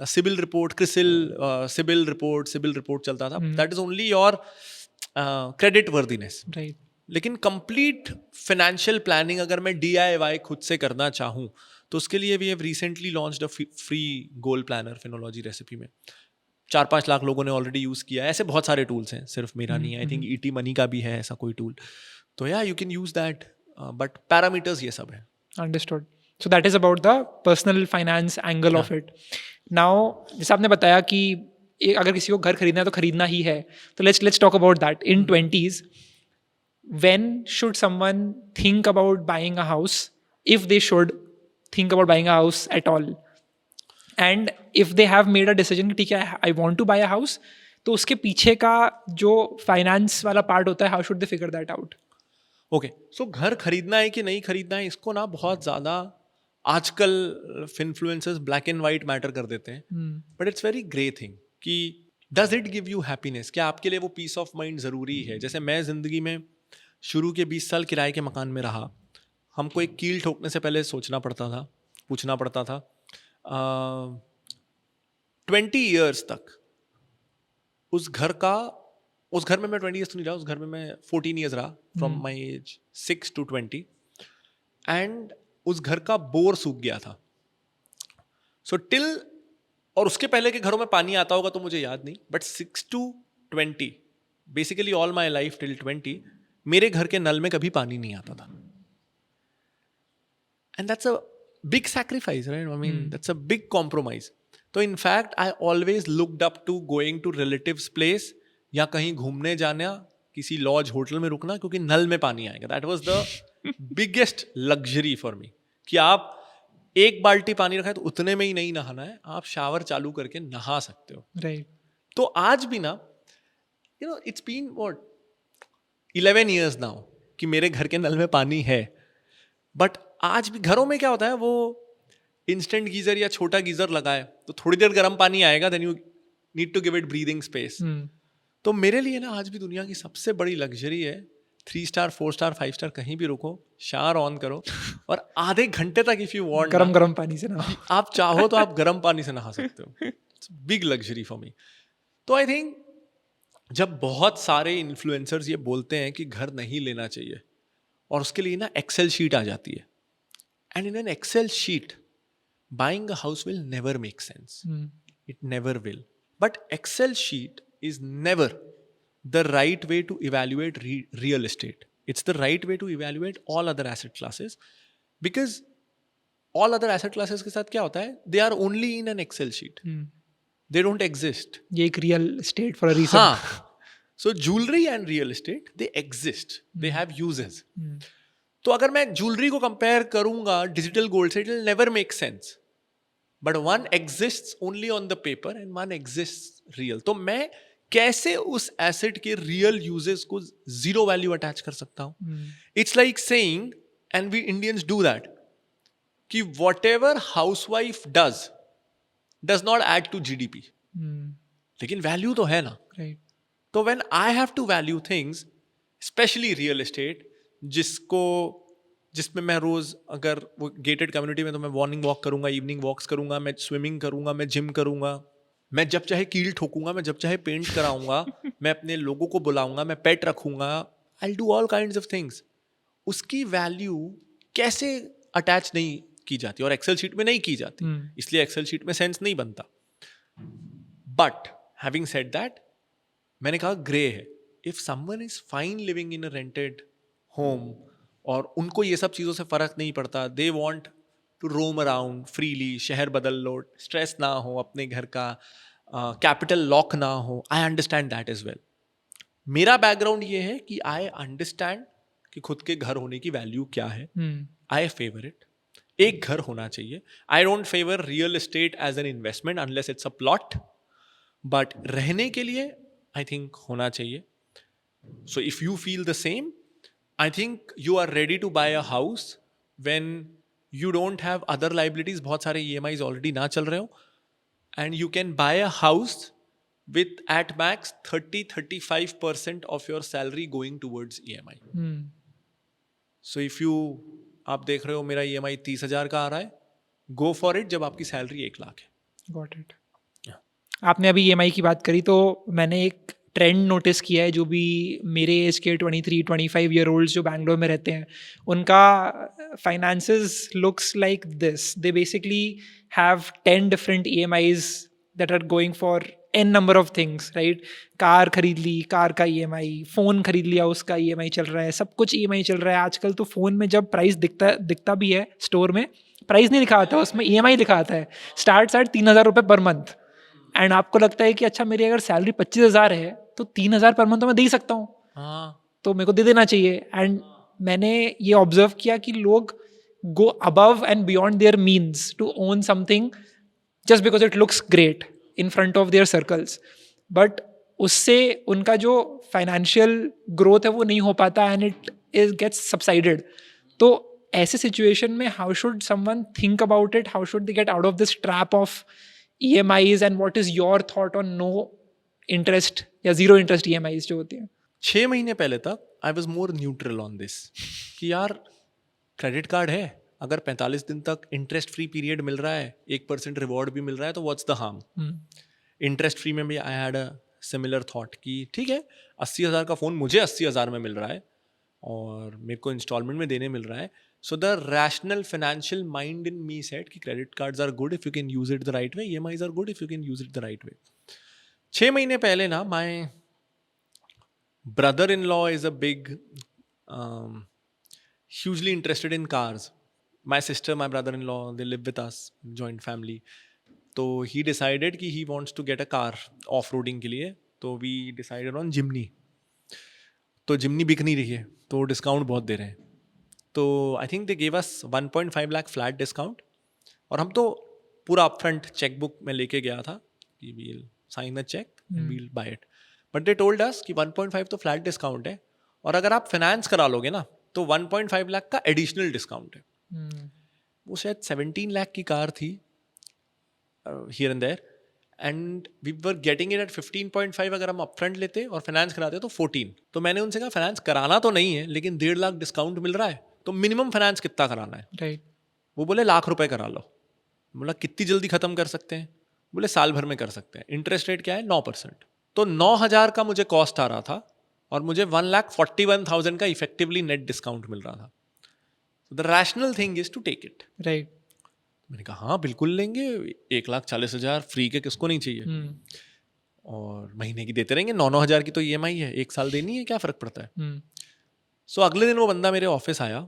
CIBIL report, CRISIL CIBIL report चलता था. That is only your credit worthiness. Right. लेकिन कंप्लीट फाइनेंशियल प्लानिंग अगर मैं DIY खुद से करना चाहूँ तो उसके लिए we have recently launched a free goal planner Finology recipe में 4-5 लाख लोगों ने ऑलरेडी यूज़ किया है। ऐसे बहुत सारे टूल्स हैं, सिर्फ मेरा नहीं है। आई थिंक ET मनी का भी है ऐसा कोई टूल, तो या you can use that, but parameters ये सब है। Understood. So that is about the personal finance angle of it. Now जैसे आपने बताया कि अगर किसी को घर खरीदना है तो खरीदना ही है, तो let's talk about that in 20s। When should someone think about buying a house, if they should think about buying a house at all? And if they have made a decision कि ठीक है I want to buy a house, तो उसके पीछे का जो finance वाला part होता है, how should they figure that out? Okay, so घर खरीदना है कि नहीं खरीदना है, इसको ना बहुत ज़्यादा आजकल influencers black and white matter कर देते हैं, but it's very grey thing कि does it give you happiness, क्या आपके लिए वो पीस ऑफ माइंड ज़रूरी है। जैसे मैं ज़िंदगी में शुरू के 20 साल किराए के मकान में रहा, हमको एक कील ठोकने से पहले सोचना पड़ता था, पूछना पड़ता था। 20 ईयर्स तक उस घर में मैं 20 ईयर्स तो नहीं रहा, उस घर में मैं 14 ईयर्स रहा, from my age 6 to 20, and उस घर का बोर सूख गया था। सो टिल, और उसके पहले के घरों में पानी आता होगा तो मुझे याद नहीं, but 6 to 20 basically all my life till 20 मेरे घर के नल में कभी पानी नहीं आता था। And that's a big sacrifice, right? I mean that's a big compromise. तो in fact I always looked up to going to relatives place या कहीं घूमने जाना, किसी लॉज होटल में रुकना, क्योंकि नल में पानी आएगा। That was the biggest luxury for me, कि आप एक बाल्टी पानी रखा है तो उतने में ही नहीं नहाना है, आप शावर चालू करके नहा सकते हो। राइट। तो आज भी ना, you know, it's been what 11 years now कि मेरे घर के नल में पानी है, बट आज भी घरों में क्या होता है, वो इंस्टेंट गीजर या छोटा गीजर लगाए तो थोड़ी देर गर्म पानी आएगा, then you need to give it breathing space. तो मेरे लिए ना आज भी दुनिया की सबसे बड़ी लग्जरी है 3 स्टार 4 स्टार 5 स्टार कहीं भी रुको, शावर ऑन करो और आधे घंटे तक इफ यू वांट गरम पानी से नहाओ। आप चाहो तो आप गर्म पानी से नहा सकते हो। It's big luxury for me. तो आई थिंक जब बहुत सारे इन्फ्लुएंसर्स ये बोलते हैं कि घर नहीं लेना चाहिए, और उसके लिए ना एक्सेल शीट आ जाती है, and in an Excel sheet buying a house will never make sense, it never will. But Excel sheet is never the right way to evaluate real estate. It's the right way to evaluate all other asset classes, because all other asset classes के साथ क्या होता है, they are only in an Excel sheet. They don't exist. ये एक real estate for a reason. हाँ, so jewelry and real estate they exist. They have uses. तो अगर मैं jewelry को compare करूँगा digital gold से, it will never make sense. But one exists only on the paper and one exists real. तो मैं कैसे उस एसेट के रियल यूजेस को जीरो वैल्यू अटैच कर सकता हूं? It's like saying, and we Indians do that, कि whatever housewife does not add to GDP, लेकिन वैल्यू तो है ना। Right. तो when I have to value things, specially real estate, जिसमें मैं रोज, अगर वो गेटेड कम्युनिटी में, तो मैं मॉर्निंग वॉक करूंगा, इवनिंग वॉक्स करूंगा, मैं स्विमिंग करूंगा, मैं जिम करूंगा, मैं जब चाहे कील ठोकूंगा, मैं जब चाहे पेंट कराऊंगा, मैं अपने लोगों को बुलाऊंगा, मैं पेट रखूंगा, I will do all kinds of things. उसकी वैल्यू कैसे अटैच नहीं की जाती, और एक्सेल शीट में नहीं की जाती, इसलिए एक्सेल शीट में सेंस नहीं बनता। बट हैविंग सेड दैट, मैंने कहा ग्रे है। If someone is fine living in a rented home और उनको ये सब चीज़ों से फर्क नहीं पड़ता, they want to roam around freely, शहर बदल लो, स्ट्रेस ना हो अपने घर का, कैपिटल लॉक ना हो, I understand that is well. मेरा बैकग्राउंड ये है कि आई अंडरस्टैंड कि खुद के घर होने की वैल्यू क्या है। आई फेवर इट, एक घर होना चाहिए। I don't favour real estate as an investment unless it's a plot, but रहने के लिए आई थिंक होना चाहिए। So if you feel the same, I think you are ready to buy a house when you don't have other liabilities, बहुत सारे EMIs already ना चल रहे हो, and you can buy a house with at max 30-35% of your salary going towards EMI. So if you, आप देख रहे हो मेरा EMI 30,000 का आ रहा है, go for it जब आपकी सैलरी 1 लाख है। Got it. आपने अभी EMI की बात करी, तो मैंने एक ट्रेंड नोटिस किया है, जो भी मेरे एज के 23-25 ईयर ओल्ड्स जो बैंगलोर में रहते हैं, उनका finances looks like this. They basically have 10 different EMIs that are going for n number of things, right? Car खरीद ली, कार का EMI, फ़ोन खरीद लिया, उसका EMI चल रहा है, सब कुछ EMI चल रहा है. आजकल तो फ़ोन में जब प्राइस दिखता भी है स्टोर में, प्राइस नहीं लिखा आता, उसमें EMI लिखा आता है, स्टार्ट 3,000 रुपये पर मंथ. एंड आपको लगता है कि अच्छा मेरी अगर सैलरी 25,000 है तो 3,000 पर मंथ तो मैं दे ही सकता हूँ, हाँ, तो मेरे को दे देना चाहिए. एंड मैंने ये ऑब्जर्व किया कि लोग go above and beyond their means to own something just because it looks great in front of their circles, but उससे उनका जो फाइनेंशियल ग्रोथ है वो नहीं हो पाता and it is gets subsided. तो ऐसे सिचुएशन में how should someone think about it, how should they get out of this trap of EMIs and what is your thought on no interest या zero interest EMIs जो होती हैं? 6 महीने पहले तक I was more neutral on this कि यार credit card है, अगर 45 दिन तक इंटरेस्ट फ्री पीरियड मिल रहा है, 1% रिवॉर्ड भी मिल रहा है, तो what's the harm. Interest free में भी I had a similar thought कि ठीक है, 80,000 का फ़ोन मुझे 80,000 में मिल रहा है और मेरे को इंस्टॉलमेंट में देने मिल रहा है. So the rational financial mind in me said कि credit cards are good if you can use it the right way, EMIs are good if you can use it the right way. 6 महीने पहले ना, my brother-in-law is a big, hugely interested in cars. My sister, my brother-in-law, they live with us, joint family. तो he decided कि he wants to get a car off-roading के लिए, तो we decided on Jimny. तो Jimny बिक नहीं रही है, तो डिस्काउंट बहुत दे रहे हैं. तो I think they gave us 1.5 lakh flat discount, और हम तो पूरा अपफ्रंट चेकबुक में लेके गया था कि we'll sign the cheque and we'll buy it. But they told us कि 1.5 तो फ्लैट डिस्काउंट है, और अगर आप फाइनेंस करा लोगे ना तो 1.5 लाख का एडिशनल डिस्काउंट है. वो शायद 17 लाख की कार थी here and there, and we were getting it at 15.5 अगर हम अपफ्रंट लेते और फाइनेंस कराते तो 14. तो मैंने उनसे कहा फाइनेंस कराना तो नहीं है, लेकिन 1.5 लाख डिस्काउंट मिल रहा है, तो मिनिमम फाइनेंस कितना कराना है? राइट. वो बोले लाख रुपए करा लो. बोला कितनी जल्दी खत्म कर सकते हैं? बोले साल भर में कर सकते हैं. इंटरेस्ट रेट क्या है? 9%. तो 9,000 का मुझे कॉस्ट आ रहा था और मुझे 1,41,000 का इफेक्टिवली नेट डिस्काउंट मिल रहा था. The rational thing is to take it. Right. मैंने कहा हाँ बिल्कुल लेंगे, 1,40,000 फ्री के किसको नहीं चाहिए, और महीने की देते रहेंगे. 9,000 की तो EMI है, 1 साल देनी है, क्या फ़र्क पड़ता है. सो अगले दिन वो बंदा मेरे ऑफिस आया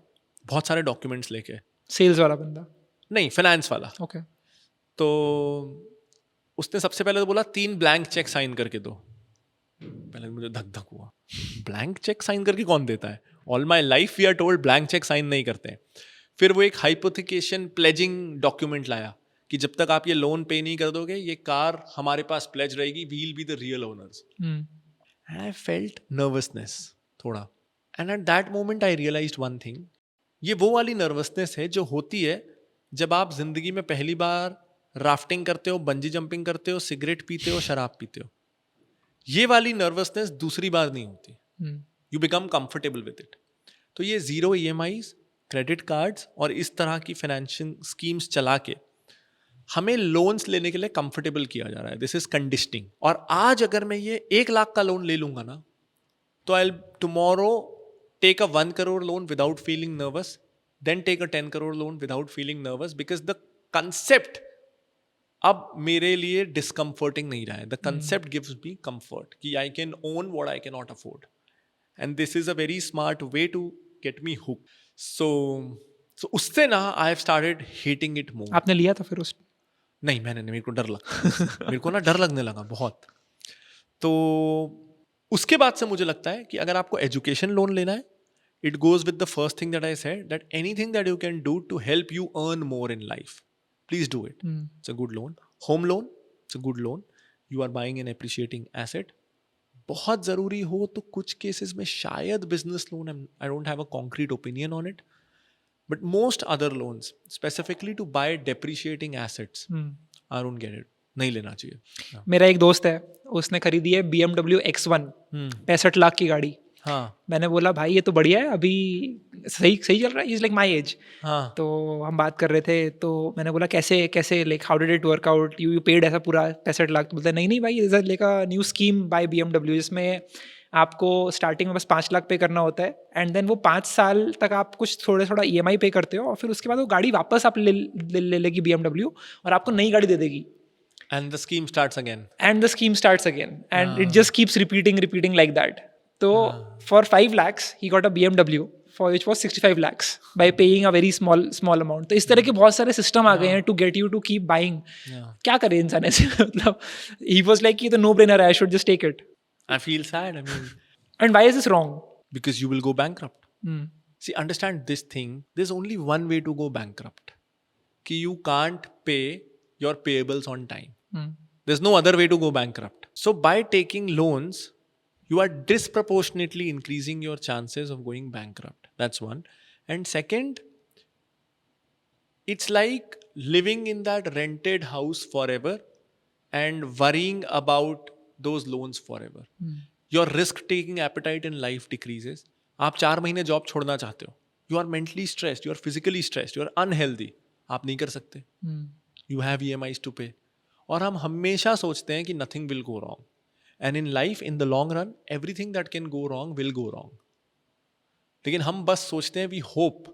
बहुत सारे डॉक्यूमेंट्स लेके. सेल्स वाला बंदा? नहीं, फाइनेंस वाला. ओके. तो उसने सबसे पहले तो बोला 3 ब्लैंक चेक साइन करके दो. पहले मुझे धक धक हुआ, ब्लैंक चेक साइन करके कौन देता है? All my life we are told blank cheque sign नहीं करते हैं. फिर वो एक हाइपोथिकेशन प्लेजिंग डॉक्यूमेंट लाया कि जब तक आप ये लोन पे नहीं कर दोगे, ये कार हमारे पास प्लेज रहेगी, we will be the real owners. I felt nervousness थोड़ा, and at that moment I realised one thing. ये वो वाली नर्वसनेस है जो होती है जब आप जिंदगी में पहली बार राफ्टिंग करते हो, बंजी जंपिंग करते हो, सिगरेट पीते हो, शराब पीते हो. ये वाली नर्वसनेस दूसरी बार नहीं होती. You become comfortable with it. तो ये जीरो EMIs, क्रेडिट कार्ड्स और इस तरह की फाइनेंशियल स्कीम्स चला के हमें लोन्स लेने के लिए कंफर्टेबल किया जा रहा है. This is conditioning. और आज अगर मैं ये 1 लाख का लोन ले लूंगा ना, तो I tomorrow take a 1 crore loan without feeling nervous, then take a 10 crore loan without feeling nervous, because the concept अब मेरे लिए डिस्कम्फर्टिंग नहीं रहा है. The concept gives me comfort कि I can own what I can not afford, and this is a very smart way to get me hook. So उससे ना I have started hating it more. आपने लिया था फिर उस? नहीं, मैंने नहीं, मेरे को डर लगा. मेरे को ना डर लगने लगा बहुत. तो उसके बाद से मुझे लगता है कि अगर आपको एजुकेशन लोन लेना है, it goes with the first thing that I said, that anything that you can do to help you earn more in life, please do it. It's a good loan. Home loan, it's a good loan. You are buying an appreciating asset. बहुत ज़रूरी हो तो कुछ cases में शायद business loan, I don't have a concrete opinion on it, but most other loans, specifically to buy depreciating assets, I don't get it. नहीं लेना चाहिए. मेरा एक दोस्त है, उसने खरीदी है BMW X1, 65 लाख की गाड़ी. हाँ मैंने बोला भाई ये तो बढ़िया है, अभी सही सही चल रहा है, इज लाइक माई एज। हाँ तो हम बात कर रहे थे, तो मैंने बोला कैसे कैसे like how did it work out, you paid ऐसा पूरा 65 लाख? तो बोलते हैं नहीं भाई, is like a new scheme bye BMW, जिसमें आपको स्टार्टिंग में बस 5 लाख पे करना होता है, एंड देन वो 5 साल तक आप कुछ थोड़ा थोड़ा EMI पे करते हो, और फिर उसके बाद वो गाड़ी वापस आप ले लेगी BMW, और आपको नई गाड़ी दे देगी, and the scheme starts again. and the scheme starts again, and it just keeps repeating like that. So for 5 lakhs he got a BMW for which was 65 lakhs by paying a very small amount. तो इस तरह के बहुत सारे system आ गए हैं to get you to keep buying. क्या करे इंसान ऐसे? मतलब he was like ये तो no brainer है, I should just take it. I feel sad. I mean, And why is this wrong? because you will go bankrupt. Hmm. See, understand this thing. There's only one way to go bankrupt. कि you can't pay your payables on time. Hmm. There's no other way to go bankrupt. So by taking loans, you are disproportionately increasing your chances of going bankrupt. That's one. And second, it's like living in that rented house forever and worrying about those loans forever. Your risk-taking appetite in life decreases. आप 4 महीने job छोड़ना चाहते हो. You are mentally stressed. You are physically stressed. You are unhealthy. आप नहीं कर सकते. You have EMIs to pay. और हम हमेशा सोचते हैं कि nothing will go wrong. And in life, in the long run, everything that can go wrong will go wrong. लेकिन हम बस सोचते हैं we hope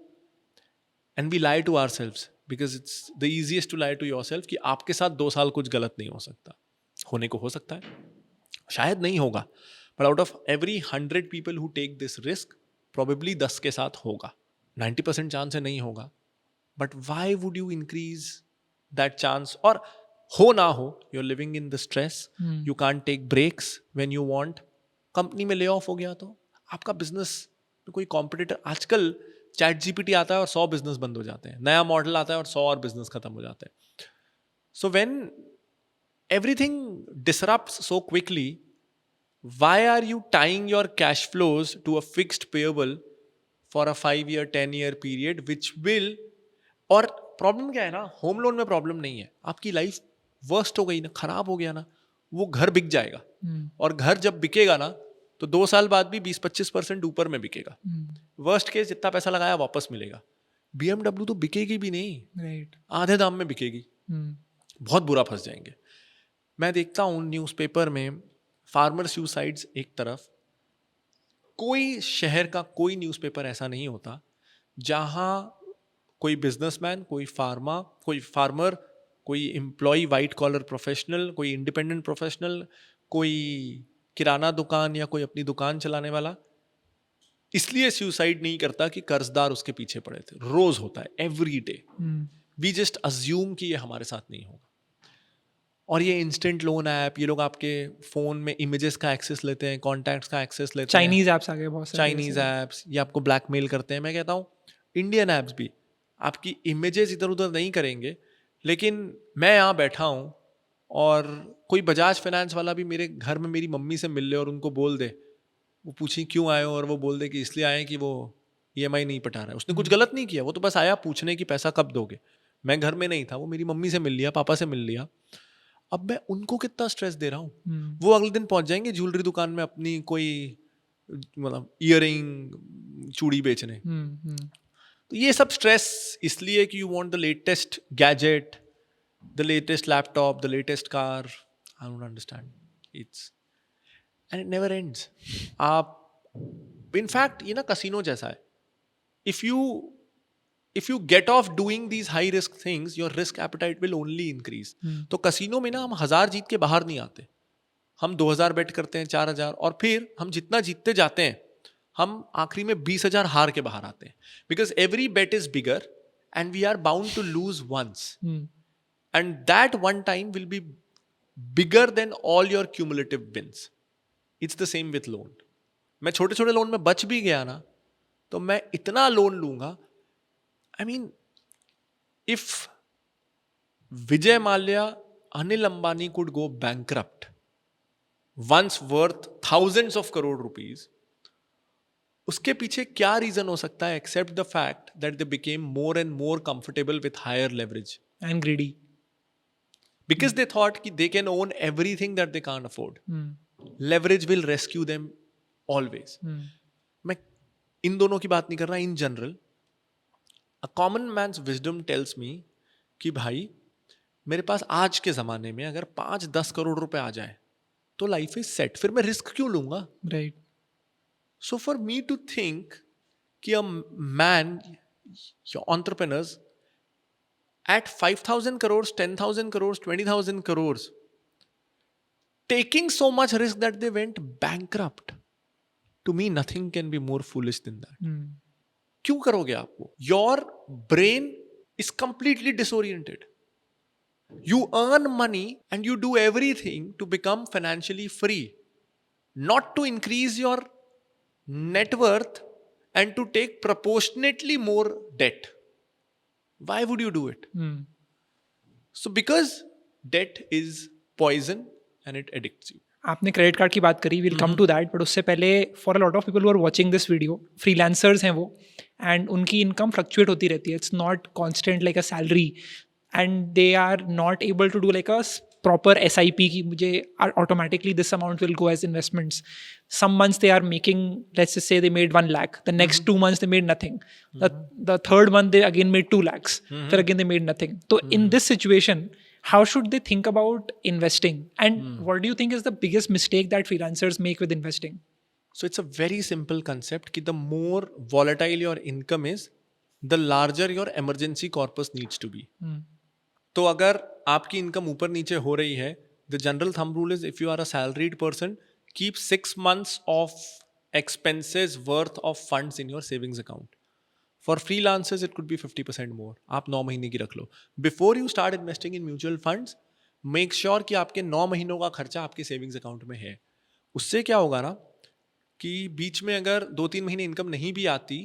and we lie to ourselves because it's the easiest to lie to yourself कि आपके साथ 2 साल कुछ गलत नहीं हो सकता. होने को हो सकता है, शायद नहीं होगा, but out of every 100 people who take this risk, probably 10 के साथ होगा. 90% चांस है नहीं होगा. But why would you increase that chance? और हो ना हो, you're living in the stress, you can't take breaks when you want. Company में ले ऑफ हो गया तो आपका बिजनेस में कोई कॉम्पिटिटर, आजकल चैट जीपीटी आता है और 100 बिजनेस बंद हो जाते हैं, नया मॉडल आता है और 100 और बिजनेस खत्म हो जाते हैं. So when everything disrupts so quickly, why are you tying your cash flows to a fixed payable for a 5-year 10-year period which will, और प्रॉब्लम क्या है ना, होम लोन में प्रॉब्लम नहीं है, आपकी लाइफ वर्स्ट हो गई ना, खराब हो गया ना, वो घर बिक जाएगा. और घर जब बिकेगा ना तो 2 साल बाद भी 20-25% ऊपर में बिकेगा. वर्स्ट केस जितना पैसा लगाया वापस मिलेगा. BMW तो बिकेगी भी नहीं, Right. आधे दाम में बिकेगी. बहुत बुरा फंस जाएंगे. मैं देखता हूँ न्यूज़पेपर में फार्मर सुसाइड्स एक तरफ, कोई शहर का कोई न्यूज़पेपर ऐसा नहीं होता जहाँ कोई बिजनेसमैन, कोई फार्मर, कोई एम्प्लॉय, वाइट कॉलर प्रोफेशनल, कोई इंडिपेंडेंट प्रोफेशनल, कोई किराना दुकान या कोई अपनी दुकान चलाने वाला इसलिए सुसाइड नहीं करता कि कर्जदार उसके पीछे पड़े थे. रोज होता है, every day. We just assume कि ये हमारे साथ नहीं होगा. और ये इंस्टेंट लोन ऐप, ये लोग आपके फोन में इमेजेस का एक्सेस लेते हैं, कॉन्टैक्ट्स का एक्सेस लेते हैं, चाइनीज ऐप्स आ गए बहुत सारे. चाइनीज ऐप्स, ये आपको ब्लैकमेल करते हैं. मैं कहता हूँ इंडियन ऐप्स भी आपकी इमेजेस इधर उधर नहीं करेंगे. लेकिन मैं यहाँ बैठा हूँ और कोई बजाज फाइनेंस वाला भी मेरे घर में मेरी मम्मी से मिल ले और उनको बोल दे, वो पूछें क्यों आए हो, और वो बोल दे कि इसलिए आए कि वो EMI नहीं पटा रहा है. उसने कुछ गलत नहीं किया, वो तो बस आया पूछने कि पैसा कब दोगे. मैं घर में नहीं था, वो मेरी मम्मी से मिल लिया, पापा से मिल लिया. अब मैं उनको कितना स्ट्रेस दे रहा हूँ. वो अगले दिन पहुंच जाएंगे ज्वेलरी दुकान में अपनी कोई मतलब ईयरिंग, चूड़ी बेचने. तो ये सब स्ट्रेस इसलिए कि you want the latest gadget, the latest laptop, the latest car. I don't understand. It's and it never ends. आप इनफैक्ट ये ना कसिनो जैसा है. if you get off doing these high risk things, your risk appetite will only increase. तो casino में ना हम 1000 जीत के बाहर नहीं आते. हम 2000 बेट करते हैं, 4000, और फिर हम जितना जीतते जाते हैं हम आखिरी में 20000 हार के बाहर आते हैं. Because every bet is bigger and we are bound to lose once, and that one time will be bigger than all your cumulative wins. It's the same with loan. मैं छोटे छोटे लोन में बच भी गया ना तो मैं इतना लोन लूंगा. I mean, if Vijay Mallya, Anil Ambani could go bankrupt, once worth thousands of crore rupees, उसके पीछे क्या रीजन हो सकता है except the fact that they became more and more comfortable with higher leverage and greedy, because they thought कि they can own everything that they can't afford. Leverage will rescue them always. इन दोनों की बात नहीं कर रहा, in general a common man's wisdom tells me कि भाई मेरे पास आज के ज़माने में अगर 5-10 करोड़ रुपए आ जाए तो लाइफ इज सेट, फिर मैं रिस्क क्यों लूंगा? Right. So for me to think कि a man, entrepreneurs at 5,000 crores, 10,000 crores, 20,000 crores, taking so much risk that they went bankrupt, to me nothing can be more foolish than that. क्यों करोगे आप वो? Your brain is completely disoriented. You earn money and you do everything to become financially free, not to increase your net worth and to take proportionately more debt. Why would you do it? So because debt is poison and it addicts you. आपने credit card की बात करी, will come to that, but उससे पहले for a lot of people who are watching this video, freelancers हैं वो, एंड उनकी इनकम फ्लक्चुएट होती रहती है. It's not constant like a salary, and they are not able to do like a proper SIP की मुझे automatically this amount will go as investments. Some months they are making, let's just से they made 1 lakh, the next 2 months they made nothing, the third month they again made 2 lakhs, फिर again they made nothing. तो in this situation, how should they think about investing, and what do you think is the biggest mistake that freelancers make with investing? So it's a very simple concept कि the more volatile your income is, the larger your emergency corpus needs to be. तो अगर आपकी income ऊपर नीचे हो रही है, the general thumb rule is if you are a salaried person, keep 6 months of expenses worth of funds in your savings account. For freelancers, it could be 50% more. आप 9 महीने की रख लो. Before you start investing in mutual funds, make sure कि आपके 9 महीनों का खर्चा आपके सेविंग्स अकाउंट में है. उससे क्या होगा ना कि बीच में अगर 2-3 महीने इनकम नहीं भी आती,